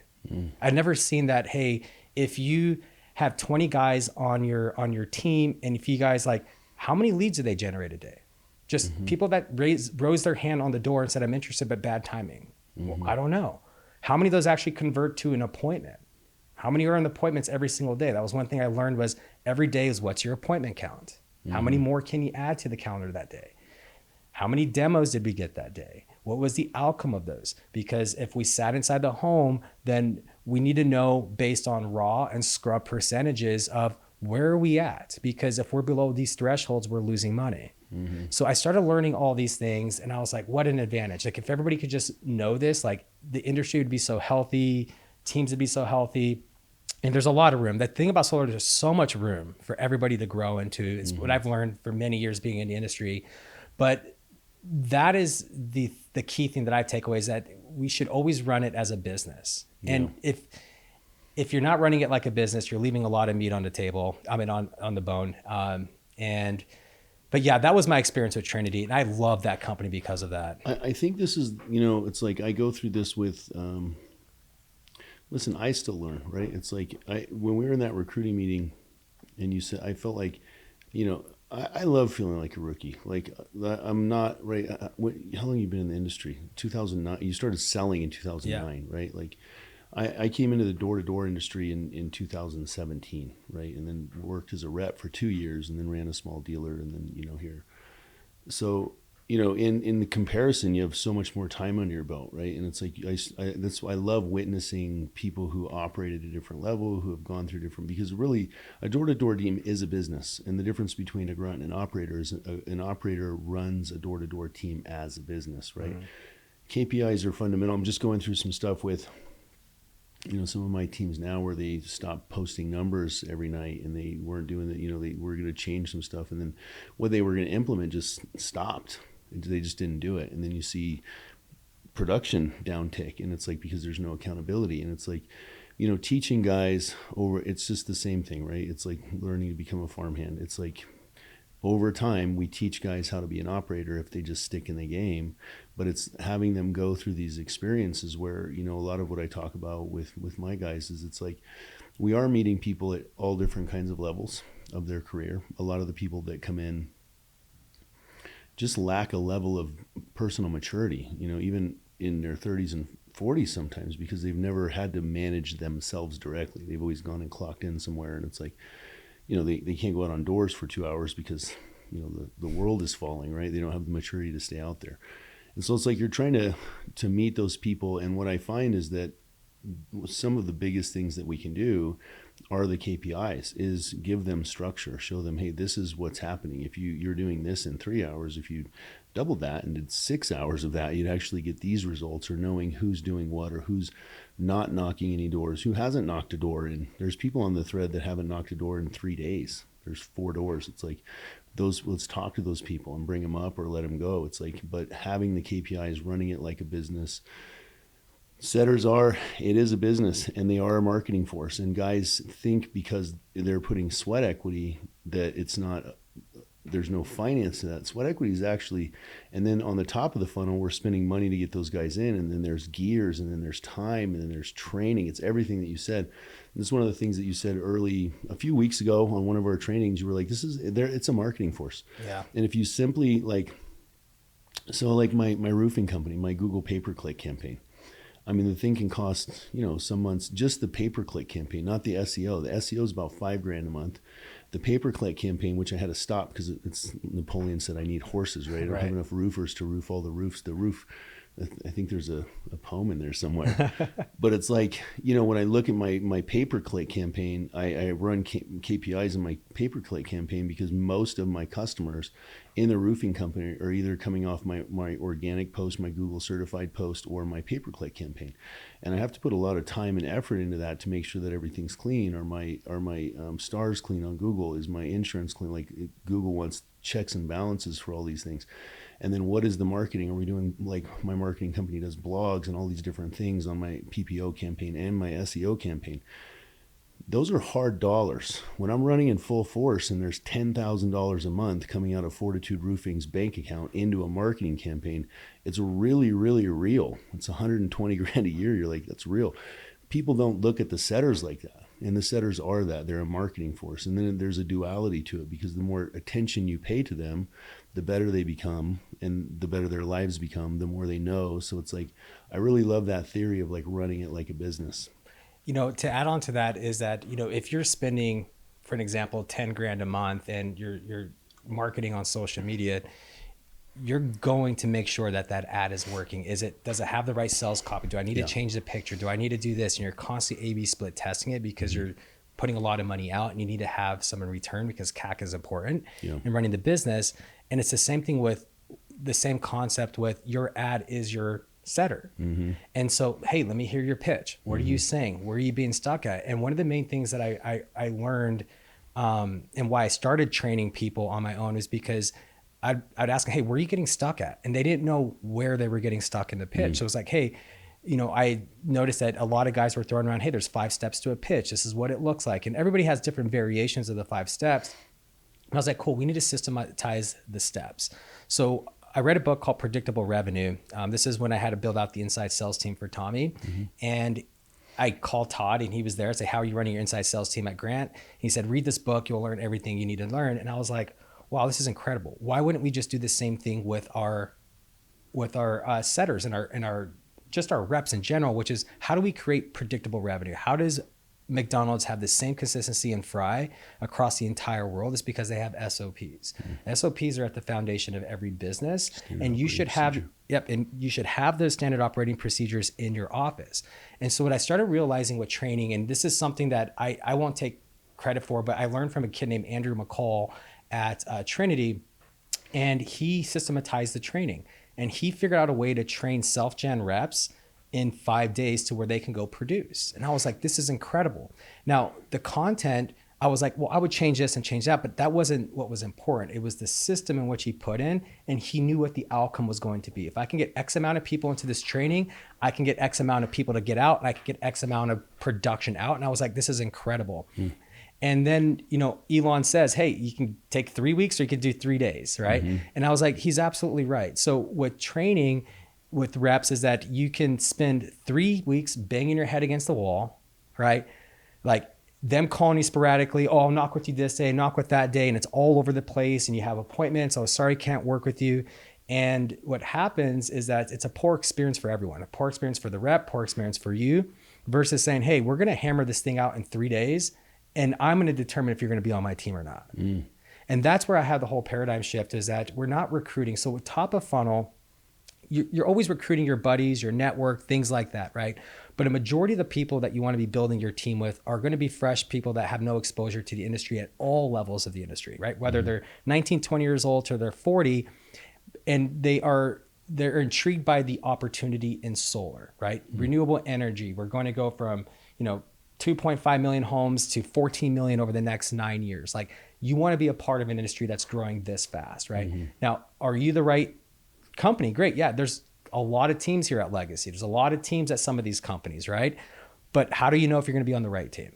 I'd never seen that, hey, if you have 20 guys on your team, and if you guys how many leads do they generate a day? Just people that rose their hand on the door and said, I'm interested, but bad timing. Well, I don't know. How many of those actually convert to an appointment? How many are in the appointments every single day? That was one thing I learned, was every day is, what's your appointment count? How many more can you add to the calendar that day? How many demos did we get that day? What was the outcome of those? Because if we sat inside the home, then we need to know based on raw and scrub percentages of where are we at? Because if we're below these thresholds, we're losing money. So I started learning all these things, and I was like, what an advantage. Like, if everybody could just know this, like, the industry would be so healthy, teams would be so healthy. And there's a lot of room. The thing about solar, there's so much room for everybody to grow into. It's what I've learned for many years being in the industry. But that is the key thing that I take away, is that we should always run it as a business. And if you're not running it like a business, you're leaving a lot of meat on the table, on the bone. But yeah, that was my experience with Trinity, and I love that company because of that. I think this is, it's like I go through this with, listen, I still learn, right? It's like when we were in that recruiting meeting, and you said, I felt like, I love feeling like a rookie. Like, I'm not, right? How long have you been in the industry? 2009. You started selling in 2009, right? Like, I came into the door-to-door industry in 2017, right? And then worked as a rep for 2 years, and then ran a small dealer, and then, here. So, in the comparison, you have so much more time under your belt, right? And it's like, that's why I love witnessing people who operate at a different level, who have gone through different, because really a door-to-door team is a business. And the difference between a grunt and an operator is an operator runs a door-to-door team as a business, right? KPIs are fundamental. I'm just going through some stuff with, some of my teams now, where they stopped posting numbers every night, and they weren't doing that. They were going to change some stuff, and then what they were going to implement just stopped. They just didn't do it. And then you see production downtick, and it's like, because there's no accountability. And it's like, teaching guys it's just the same thing, right? It's like learning to become a farmhand. It's like, over time, we teach guys how to be an operator if they just stick in the game, but it's having them go through these experiences where, a lot of what I talk about with my guys is, it's like, we are meeting people at all different kinds of levels. of their career. A lot of the people that come in just lack a level of personal maturity, even in their 30s and 40s sometimes, because they've never had to manage themselves directly. They've always gone and clocked in somewhere, and it's like, they can't go out on doors for 2 hours because, the world is falling, right? They don't have the maturity to stay out there. And so it's like you're trying to meet those people. And what I find is that some of the biggest things that we can do are the KPIs, is give them structure, show them, hey, this is what's happening. If you're doing this in 3 hours, if you doubled that and did 6 hours of that, you'd actually get these results, or knowing who's doing what, or who's not knocking any doors, who hasn't knocked a door in. There's people on the thread that haven't knocked a door in 3 days. There's 4 doors. It's like let's talk to those people and bring them up or let them go. It's like, but having the KPIs, running it like a business. Setters it is a business, and they are a marketing force. And guys think because they're putting sweat equity that it's not, there's no finance to that. Sweat equity is actually, and then on the top of the funnel, we're spending money to get those guys in, and then there's gears, and then there's time, and then there's training. It's everything that you said. And this is one of the things that you said a few weeks ago on one of our trainings. You were like, it's a marketing force. Yeah. And if you simply like my roofing company, my Google pay-per-click campaign, I mean, the thing can cost, some months, just the pay-per-click campaign, not the SEO. The SEO is about $5,000 a month. The pay-per-click campaign, which I had to stop because it's Napoleon said I need horses, right? I don't have enough roofers to roof all the roofs. The roof, I think there's a poem in there somewhere. But it's like, when I look at my pay-per-click campaign, I run KPIs in my pay-per-click campaign because most of my customers in the roofing company are either coming off my organic post, my Google certified post, or my pay-per-click campaign. And I have to put a lot of time and effort into that to make sure that everything's clean. Are my stars clean on Google? Is my insurance clean? Like Google wants checks and balances for all these things. And then what is the marketing? Are we doing, like my marketing company does blogs and all these different things on my PPO campaign and my SEO campaign. Those are hard dollars. When I'm running in full force and there's $10,000 a month coming out of Fortitude Roofing's bank account into a marketing campaign, it's really, really real. It's $120,000 a year. You're like, that's real. People don't look at the setters like that. And the setters are that. They're a marketing force. And then there's a duality to it, because the more attention you pay to them, the better they become, and the better their lives become, the more they know. So it's like, I really love that theory of like running it like a business. To add on to that is that, if you're spending, for an example, $10,000 a month and you're marketing on social media, you're going to make sure that ad is working. Does it have the right sales copy? Do I need to change the picture? Do I need to do this? And you're constantly A/B split testing it because you're putting a lot of money out and you need to have some in return, because CAC is important in running the business. And it's the same thing with the same concept with your ad is your setter. And so, hey, let me hear your pitch. What are you saying? Where are you being stuck at? And one of the main things that I learned and why I started training people on my own is because I'd ask them, hey, where are you getting stuck at? And they didn't know where they were getting stuck in the pitch. So it was like, hey, I noticed that a lot of guys were throwing around, hey, there's 5 steps to a pitch. This is what it looks like. And everybody has different variations of the 5 steps. And I was like, cool, we need to systematize the steps. So I read a book called Predictable Revenue. This is when I had to build out the inside sales team for Tommy. And I called Todd and he was there. I said, how are you running your inside sales team at Grant? He said, read this book. You'll learn everything you need to learn. And I was like, wow, this is incredible. Why wouldn't we just do the same thing with our setters and our reps in general, which is, how do we create predictable revenue? How does McDonald's have the same consistency in fry across the entire world? Is because they have SOPs. SOPs are at the foundation of every business, and you should have those standard operating procedures in your office. And so what I started realizing with training, and this is something that I won't take credit for, but I learned from a kid named Andrew McCall at Trinity, and he systematized the training, and he figured out a way to train self-gen reps in 5 days to where they can go produce. And I was like, this is incredible. Now, the content, I was like, well, I would change this and change that, but that wasn't what was important. It was the system in which he put in, and he knew what the outcome was going to be. If I can get X amount of people into this training, I can get X amount of people to get out, and I can get X amount of production out. And I was like, this is incredible. And then, Elon says, hey, you can take 3 weeks or you can do 3 days, right? And I was like, he's absolutely right. So with training with reps is that you can spend 3 weeks banging your head against the wall, right? Like them calling you sporadically, oh, I'll knock with you this day, knock with that day, and it's all over the place, and you have appointments, oh, sorry, can't work with you. And what happens is that it's a poor experience for everyone, a poor experience for the rep, poor experience for you, versus saying, hey, we're going to hammer this thing out in 3 days, and I'm going to determine if you're going to be on my team or not. And that's where I have the whole paradigm shift, is that we're not recruiting. So with top of funnel, you're always recruiting your buddies, your network, things like that, right? But a majority of the people that you want to be building your team with are going to be fresh people that have no exposure to the industry at all levels of the industry, right? Whether they're 19, 20 years old to they're 40, and they're intrigued by the opportunity in solar, right? Renewable energy. We're going to go from, 2.5 million homes to 14 million over the next 9 years. Like, you want to be a part of an industry that's growing this fast, right? Now, are you the right company? Great. Yeah, there's a lot of teams here at Legacy. There's a lot of teams at some of these companies, right? But how do you know if you're going to be on the right team?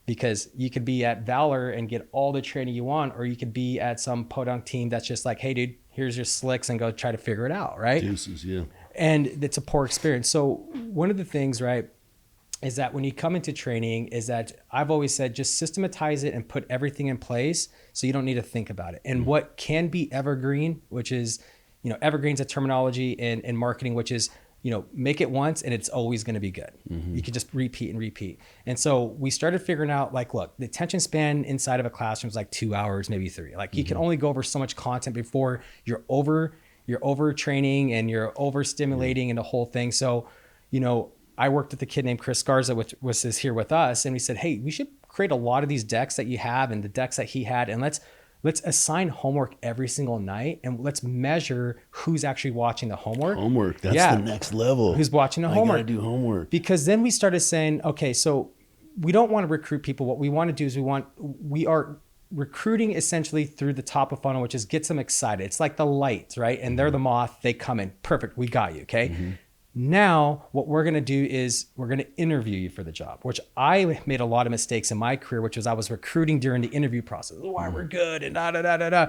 Because you could be at Valor and get all the training you want, or you could be at some podunk team that's just like, hey, dude, here's your slicks and go try to figure it out, right? Deuces, yeah. And it's a poor experience. So one of the things, right, is that when you come into training, is that I've always said, just systematize it and put everything in place so you don't need to think about it. And what can be evergreen, which is, evergreen's a terminology in marketing, which is, make it once and it's always going to be good. You can just repeat and repeat. And so we started figuring out, like, look, the attention span inside of a classroom is like 2 hours, maybe 3. Like, you can only go over so much content before you're over training and you're overstimulating and the whole thing. So, I worked with a kid named Chris Garza, which was here with us. And we said, hey, we should create a lot of these decks that you have and the decks that he had. And let's assign homework every single night, and let's measure who's actually watching the homework. Homework, that's the next level. Who's watching the homework. I gotta do homework. Because then we started saying, okay, so we don't want to recruit people. What we want to do is we are recruiting essentially through the top of funnel, which is gets them excited. It's like the lights, right? And they're the moth, they come in. Perfect, we got you, okay? Now, what we're going to do is we're going to interview you for the job, which I made a lot of mistakes in my career, which was I was recruiting during the interview process. Why we're good and da.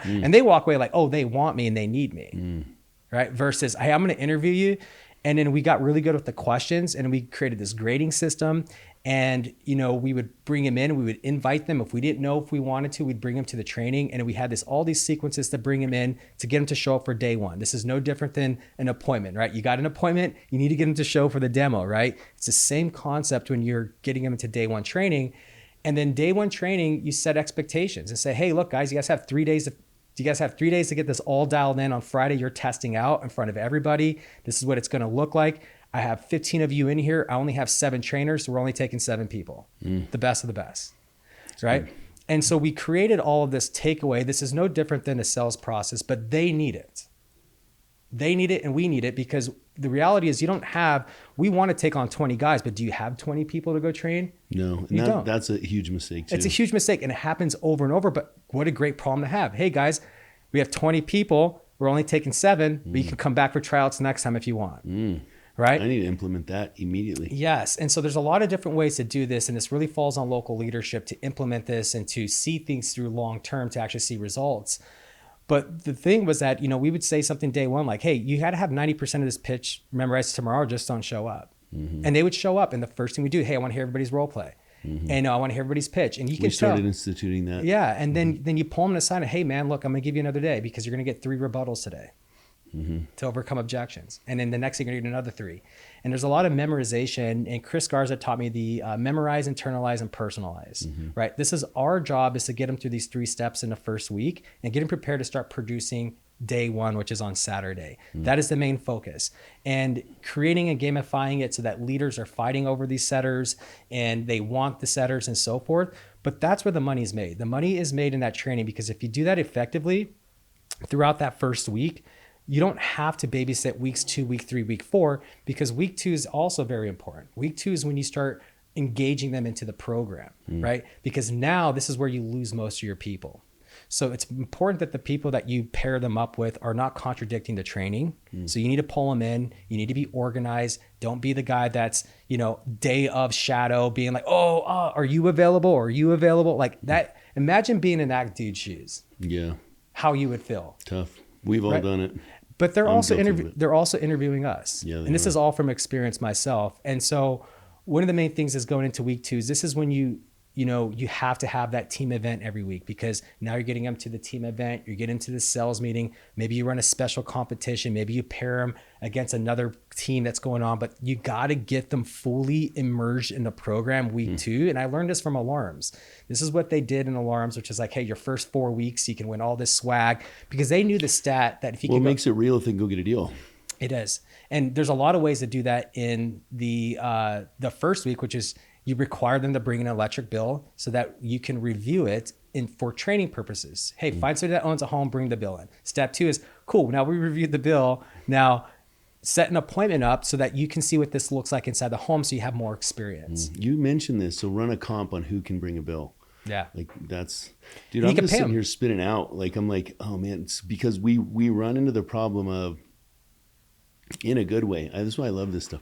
And they walk away like, oh, they want me and they need me, right? Versus, hey, I'm going to interview you. And then we got really good with the questions, and we created this grading system. And, we would bring them in, we would invite them. If we didn't know if we wanted to, we'd bring them to the training. And we had all these sequences to bring them in to get them to show up for day one. This is no different than an appointment, right? You got an appointment, you need to get them to show for the demo, right? It's the same concept when you're getting them into day one training. And then day one training, you set expectations and say, hey, look, guys, you guys have 3 days to get this all dialed in. On Friday, you're testing out in front of everybody. This is what it's going to look like. I have 15 of you in here. I only have 7 trainers, so we're only taking 7 people, the best of the best, right? And so we created all of this takeaway. This is no different than a sales process, but they need it. They need it and we need it, because the reality is we want to take on 20 guys, but do you have 20 people to go train? No, you don't. That's a huge mistake too. It's a huge mistake, and it happens over and over, but what a great problem to have. Hey guys, we have 20 people. We're only taking 7, but you can come back for tryouts next time if you want. Right? I need to implement that immediately. Yes. And so there's a lot of different ways to do this. And this really falls on local leadership to implement this and to see things through long term to actually see results. But the thing was that, we would say something day one, like, hey, you got to have 90% of this pitch memorized tomorrow, or just don't show up. And they would show up. And the first thing we do, hey, I want to hear everybody's role play. And I want to hear everybody's pitch. And we started instituting that. Yeah. And then you pull them aside and, hey, man, look, I'm going to give you another day because you're going to get 3 rebuttals today. To overcome objections. And then the next thing you're going to get another 3. And there's a lot of memorization. And Chris Garza taught me the memorize, internalize, and personalize, right? This is our job, is to get them through these 3 steps in the first week and get them prepared to start producing day one, which is on Saturday. That is the main focus. And creating and gamifying it so that leaders are fighting over these setters and they want the setters and so forth. But that's where the money is made. The money is made in that training, because if you do that effectively throughout that first week, you don't have to babysit weeks 2, week 3, week 4, because week 2 is also very important. Week 2 is when you start engaging them into the program, right? Because now this is where you lose most of your people. So it's important that the people that you pair them up with are not contradicting the training. So you need to pull them in. You need to be organized. Don't be the guy that's, day of shadow being like, are you available? Are you available? Like that. Imagine being in that dude's shoes. Yeah. How you would feel. Tough. We've all done it. But they're also interviewing us. Yeah, and this is all from experience myself. And so one of the main things is going into week 2 is this is when you you know, you have to have that team event every week, because now you're getting them to the team event, you're getting to the sales meeting. Maybe you run a special competition. Maybe you pair them against another team that's going on, but you got to get them fully immersed in the program week 2. And I learned this from Alarms. This is what they did in Alarms, which is like, hey, your first 4 weeks, you can win all this swag, because they knew the stat that if you it makes it real if they can go get a deal. It is. And there's a lot of ways to do that in the first week, which is you require them to bring an electric bill so that you can review it for training purposes. Hey, find somebody that owns a home, bring the bill in. Step 2 is, cool, now we reviewed the bill. Now set an appointment up so that you can see what this looks like inside the home, so you have more experience. You mentioned this, so run a comp on who can bring a bill. Yeah. Like that's, dude, I'm just sitting here spinning out. Like, I'm like, oh man, it's because we run into the problem of, in a good way. That's why I love this stuff.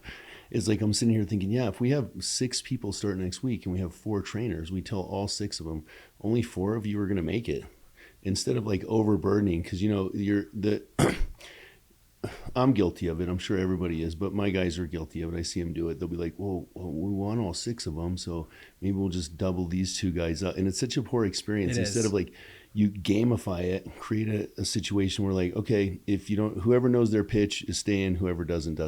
It's like, I'm sitting here thinking, yeah, if we have 6 people start next week and we have 4 trainers, we tell all 6 of them, only 4 of you are going to make it, instead of like overburdening. Cause you know, I'm guilty of it. I'm sure everybody is, but my guys are guilty of it. I see them do it. They'll be like, well, we want all 6 of them, so maybe we'll just double these 2 guys up. And it's such a poor experience. Instead of like, you gamify it, create a situation where like, okay, if you don't, whoever knows their pitch is staying, whoever doesn't.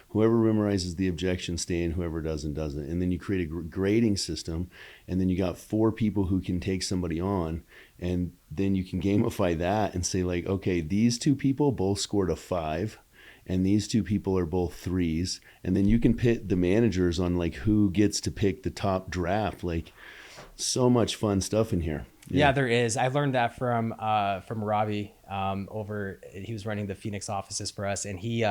Whoever memorizes the objection, staying, whoever doesn't. And then you create a grading system, and then you got 4 people who can take somebody on, and then you can gamify that and say like, okay, these 2 people both scored a 5, and these 2 people are both 3s. And then you can pit the managers on like who gets to pick the top draft. Like, so much fun stuff in here. Yeah, there is. I learned that from Robbie he was running the Phoenix offices for us, and he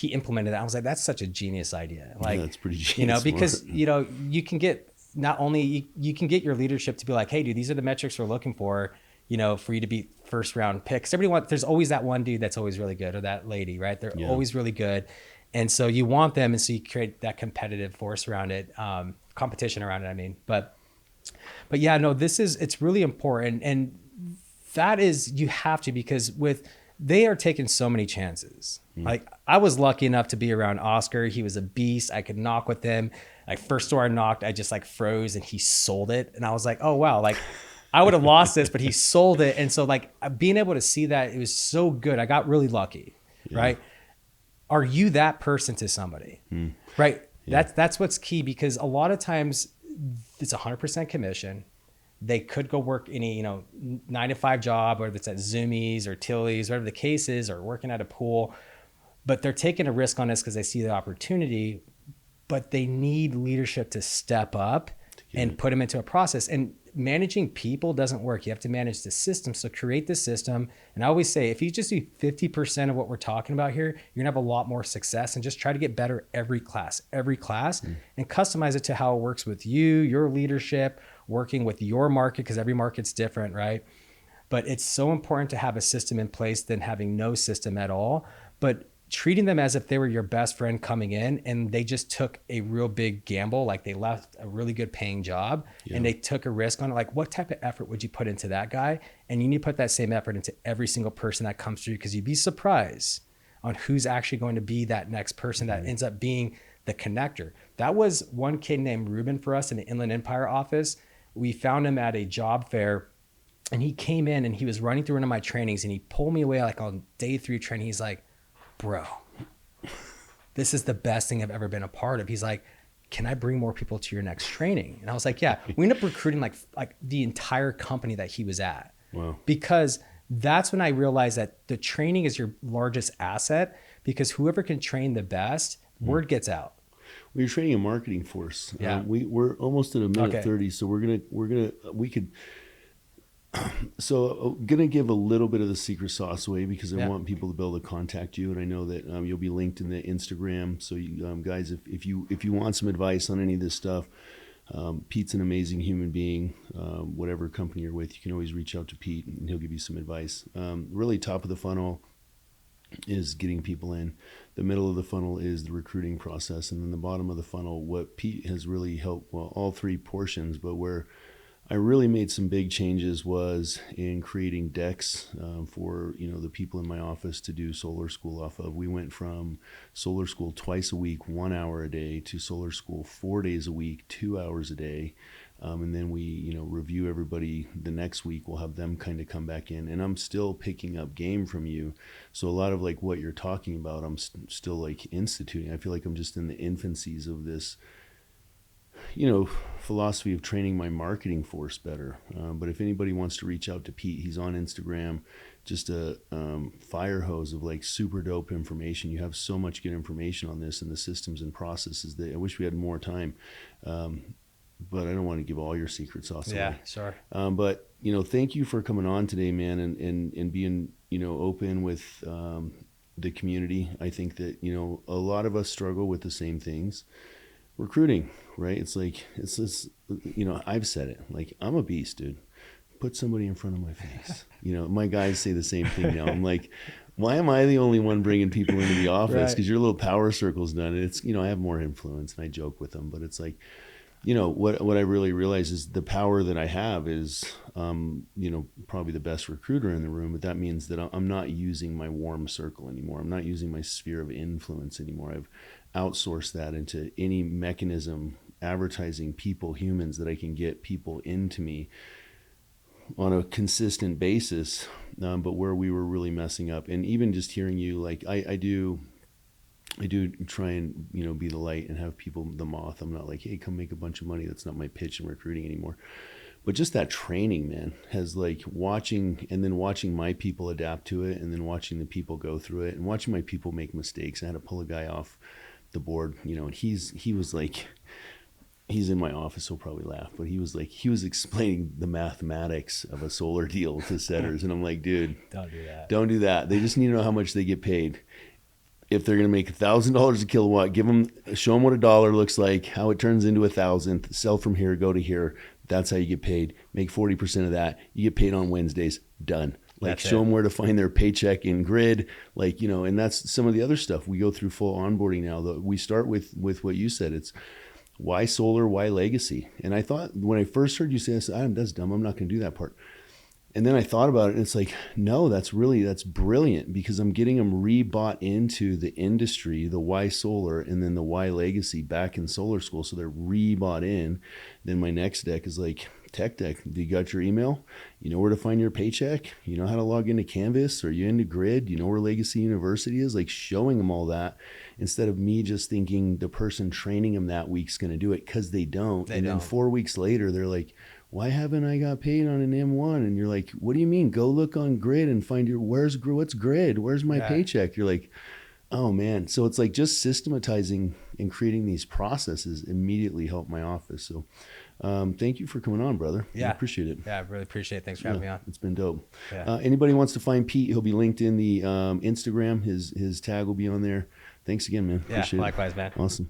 implemented that. I was like, that's such a genius idea. Like, yeah, that's pretty genius. You know, because you know, you can get not only you can get your leadership to be like, hey, dude, these are the metrics we're looking for, you know, for you to be first round picks. There's always that one dude that's always really good, or that lady, right? They're always really good. And so you want them, and so you create that competitive force around it, competition around it, I mean. But yeah, no, it's really important. And that is, you have to, because they are taking so many chances. Like, I was lucky enough to be around Oscar. He was a beast. I could knock with him. Like, first store I knocked, I just like froze, and he sold it. And I was like, oh wow, like I would have lost this, but he sold it. And so like being able to see that, it was so good. I got really lucky, right? Are you that person to somebody? Right? Yeah. That's what's key, because a lot of times it's 100% commission. They could go work any, you know, 9-to-5 job, whether it's at Zoomies or Tilly's, whatever the case is, or working at a pool, but they're taking a risk on this because they see the opportunity, but they need leadership to step up and put them into a process. And managing people doesn't work. You have to manage the system. So create the system. And I always say, if you just do 50% of what we're talking about here, you're gonna have a lot more success, and just try to get better every class, and customize it to how it works with you, your leadership, working with your market, because every market's different, right? But it's so important to have a system in place than having no system at all. But treating them as if they were your best friend coming in, and they just took a real big gamble, like they left a really good paying job and they took a risk on it. Like, what type of effort would you put into that guy? And you need to put that same effort into every single person that comes through, because you'd be surprised on who's actually going to be that next person that ends up being the connector. That was one kid named Ruben for us in the Inland Empire office. We found him at a job fair, and he came in and he was running through one of my trainings, and he pulled me away like on day 3 training. He's like, bro, this is the best thing I've ever been a part of. He's like, can I bring more people to your next training? And I was like, yeah. We ended up recruiting like the entire company that he was at. Wow. Because that's when I realized that the training is your largest asset, because whoever can train the best, word gets out. Well, you're training a marketing force. Yeah. We're almost at a minute 30, so So I'm going to give a little bit of the secret sauce away, because I want people to be able to contact you. And I know that you'll be linked in the Instagram. So you, guys, if you want some advice on any of this stuff, Pete's an amazing human being. Whatever company you're with, you can always reach out to Pete and he'll give you some advice. Really top of the funnel is getting people in. The middle of the funnel is the recruiting process. And then the bottom of the funnel, what Pete has really helped, well, all 3 portions, but where I really made some big changes was in creating decks for the people in my office to do solar school off of. We went from solar school twice a week, 1 hour a day, to solar school 4 days a week, 2 hours a day. And then we, you know, review everybody the next week. We'll have them kind of come back in, and I'm still picking up game from you. So a lot of like what you're talking about, I'm still like instituting. I feel like I'm just in the infancies of this, you know, philosophy of training my marketing force better. But if anybody wants to reach out to Pete, he's on Instagram, just a fire hose of like super dope information. You have so much good information on this and the systems and processes that I wish we had more time. But I don't want to give all your secret sauce away. Yeah, sure. But, you know, thank you for coming on today, man, and being, you know, open with the community. I think that, you know, a lot of us struggle with the same things. Recruiting, right? It's like, it's this, you know, I've said it, like, I'm a beast, dude. Put somebody in front of my face. You know, my guys say the same thing now. I'm like, why am I the only one bringing people into the office? Because your little power circle's done it. It's, you know, I have more influence and I joke with them, but it's like, you know, what I really realize is the power that I have is, you know, probably the best recruiter in the room, but that means that I'm not using my warm circle anymore. I'm not using my sphere of influence anymore. I've outsourced that into any mechanism, advertising, people, humans, that I can get people into me on a consistent basis. But where we were really messing up, and even just hearing you, like I do try and, you know, be the light and have people the moth. I'm not like, hey, come make a bunch of money. That's not my pitch in recruiting anymore. But just that training, man, has like watching my people adapt to it, and then watching the people go through it, and watching my people make mistakes. I had to pull a guy off the board, you know, and he was like, he's in my office, he'll probably laugh, but he was explaining the mathematics of a solar deal to setters. And I'm like, dude, don't do that. They just need to know how much they get paid. If they're going to make $1,000 a kilowatt, show them what $1 looks like, how it turns into 1,000, sell from here, go to here. That's how you get paid. Make 40% of that. You get paid on Wednesdays. Done. Like, show them where to find their paycheck in grid. Like, you know, and that's some of the other stuff. We go through full onboarding now. We start with what you said. It's why solar, why legacy. And I thought, when I first heard you say this, that's dumb. I'm not going to do that part. And then I thought about it, and it's like, no, that's brilliant, because I'm getting them rebought into the industry, the why solar, and then the why legacy back in solar school. So they're rebought in. Then my next deck is like, tech deck. Do you got your email? You know where to find your paycheck? You know how to log into Canvas? Are you into grid? You know where Legacy University is? Like, showing them all that, instead of me just thinking the person training them that week's going to do it, because they don't. Then 4 weeks later, they're like, why haven't I got paid on an M1? And you're like, what do you mean? Go look on grid and find what's grid? Where's my paycheck? You're like, oh man. So it's like, just systematizing and creating these processes immediately help my office. So thank you for coming on, brother. Yeah. I appreciate it. Yeah, I really appreciate it. Thanks for having me on. It's been dope. Yeah. Anybody wants to find Pete, he'll be linked in the Instagram. His tag will be on there. Thanks again, man. Yeah, appreciate likewise, it. man. Awesome.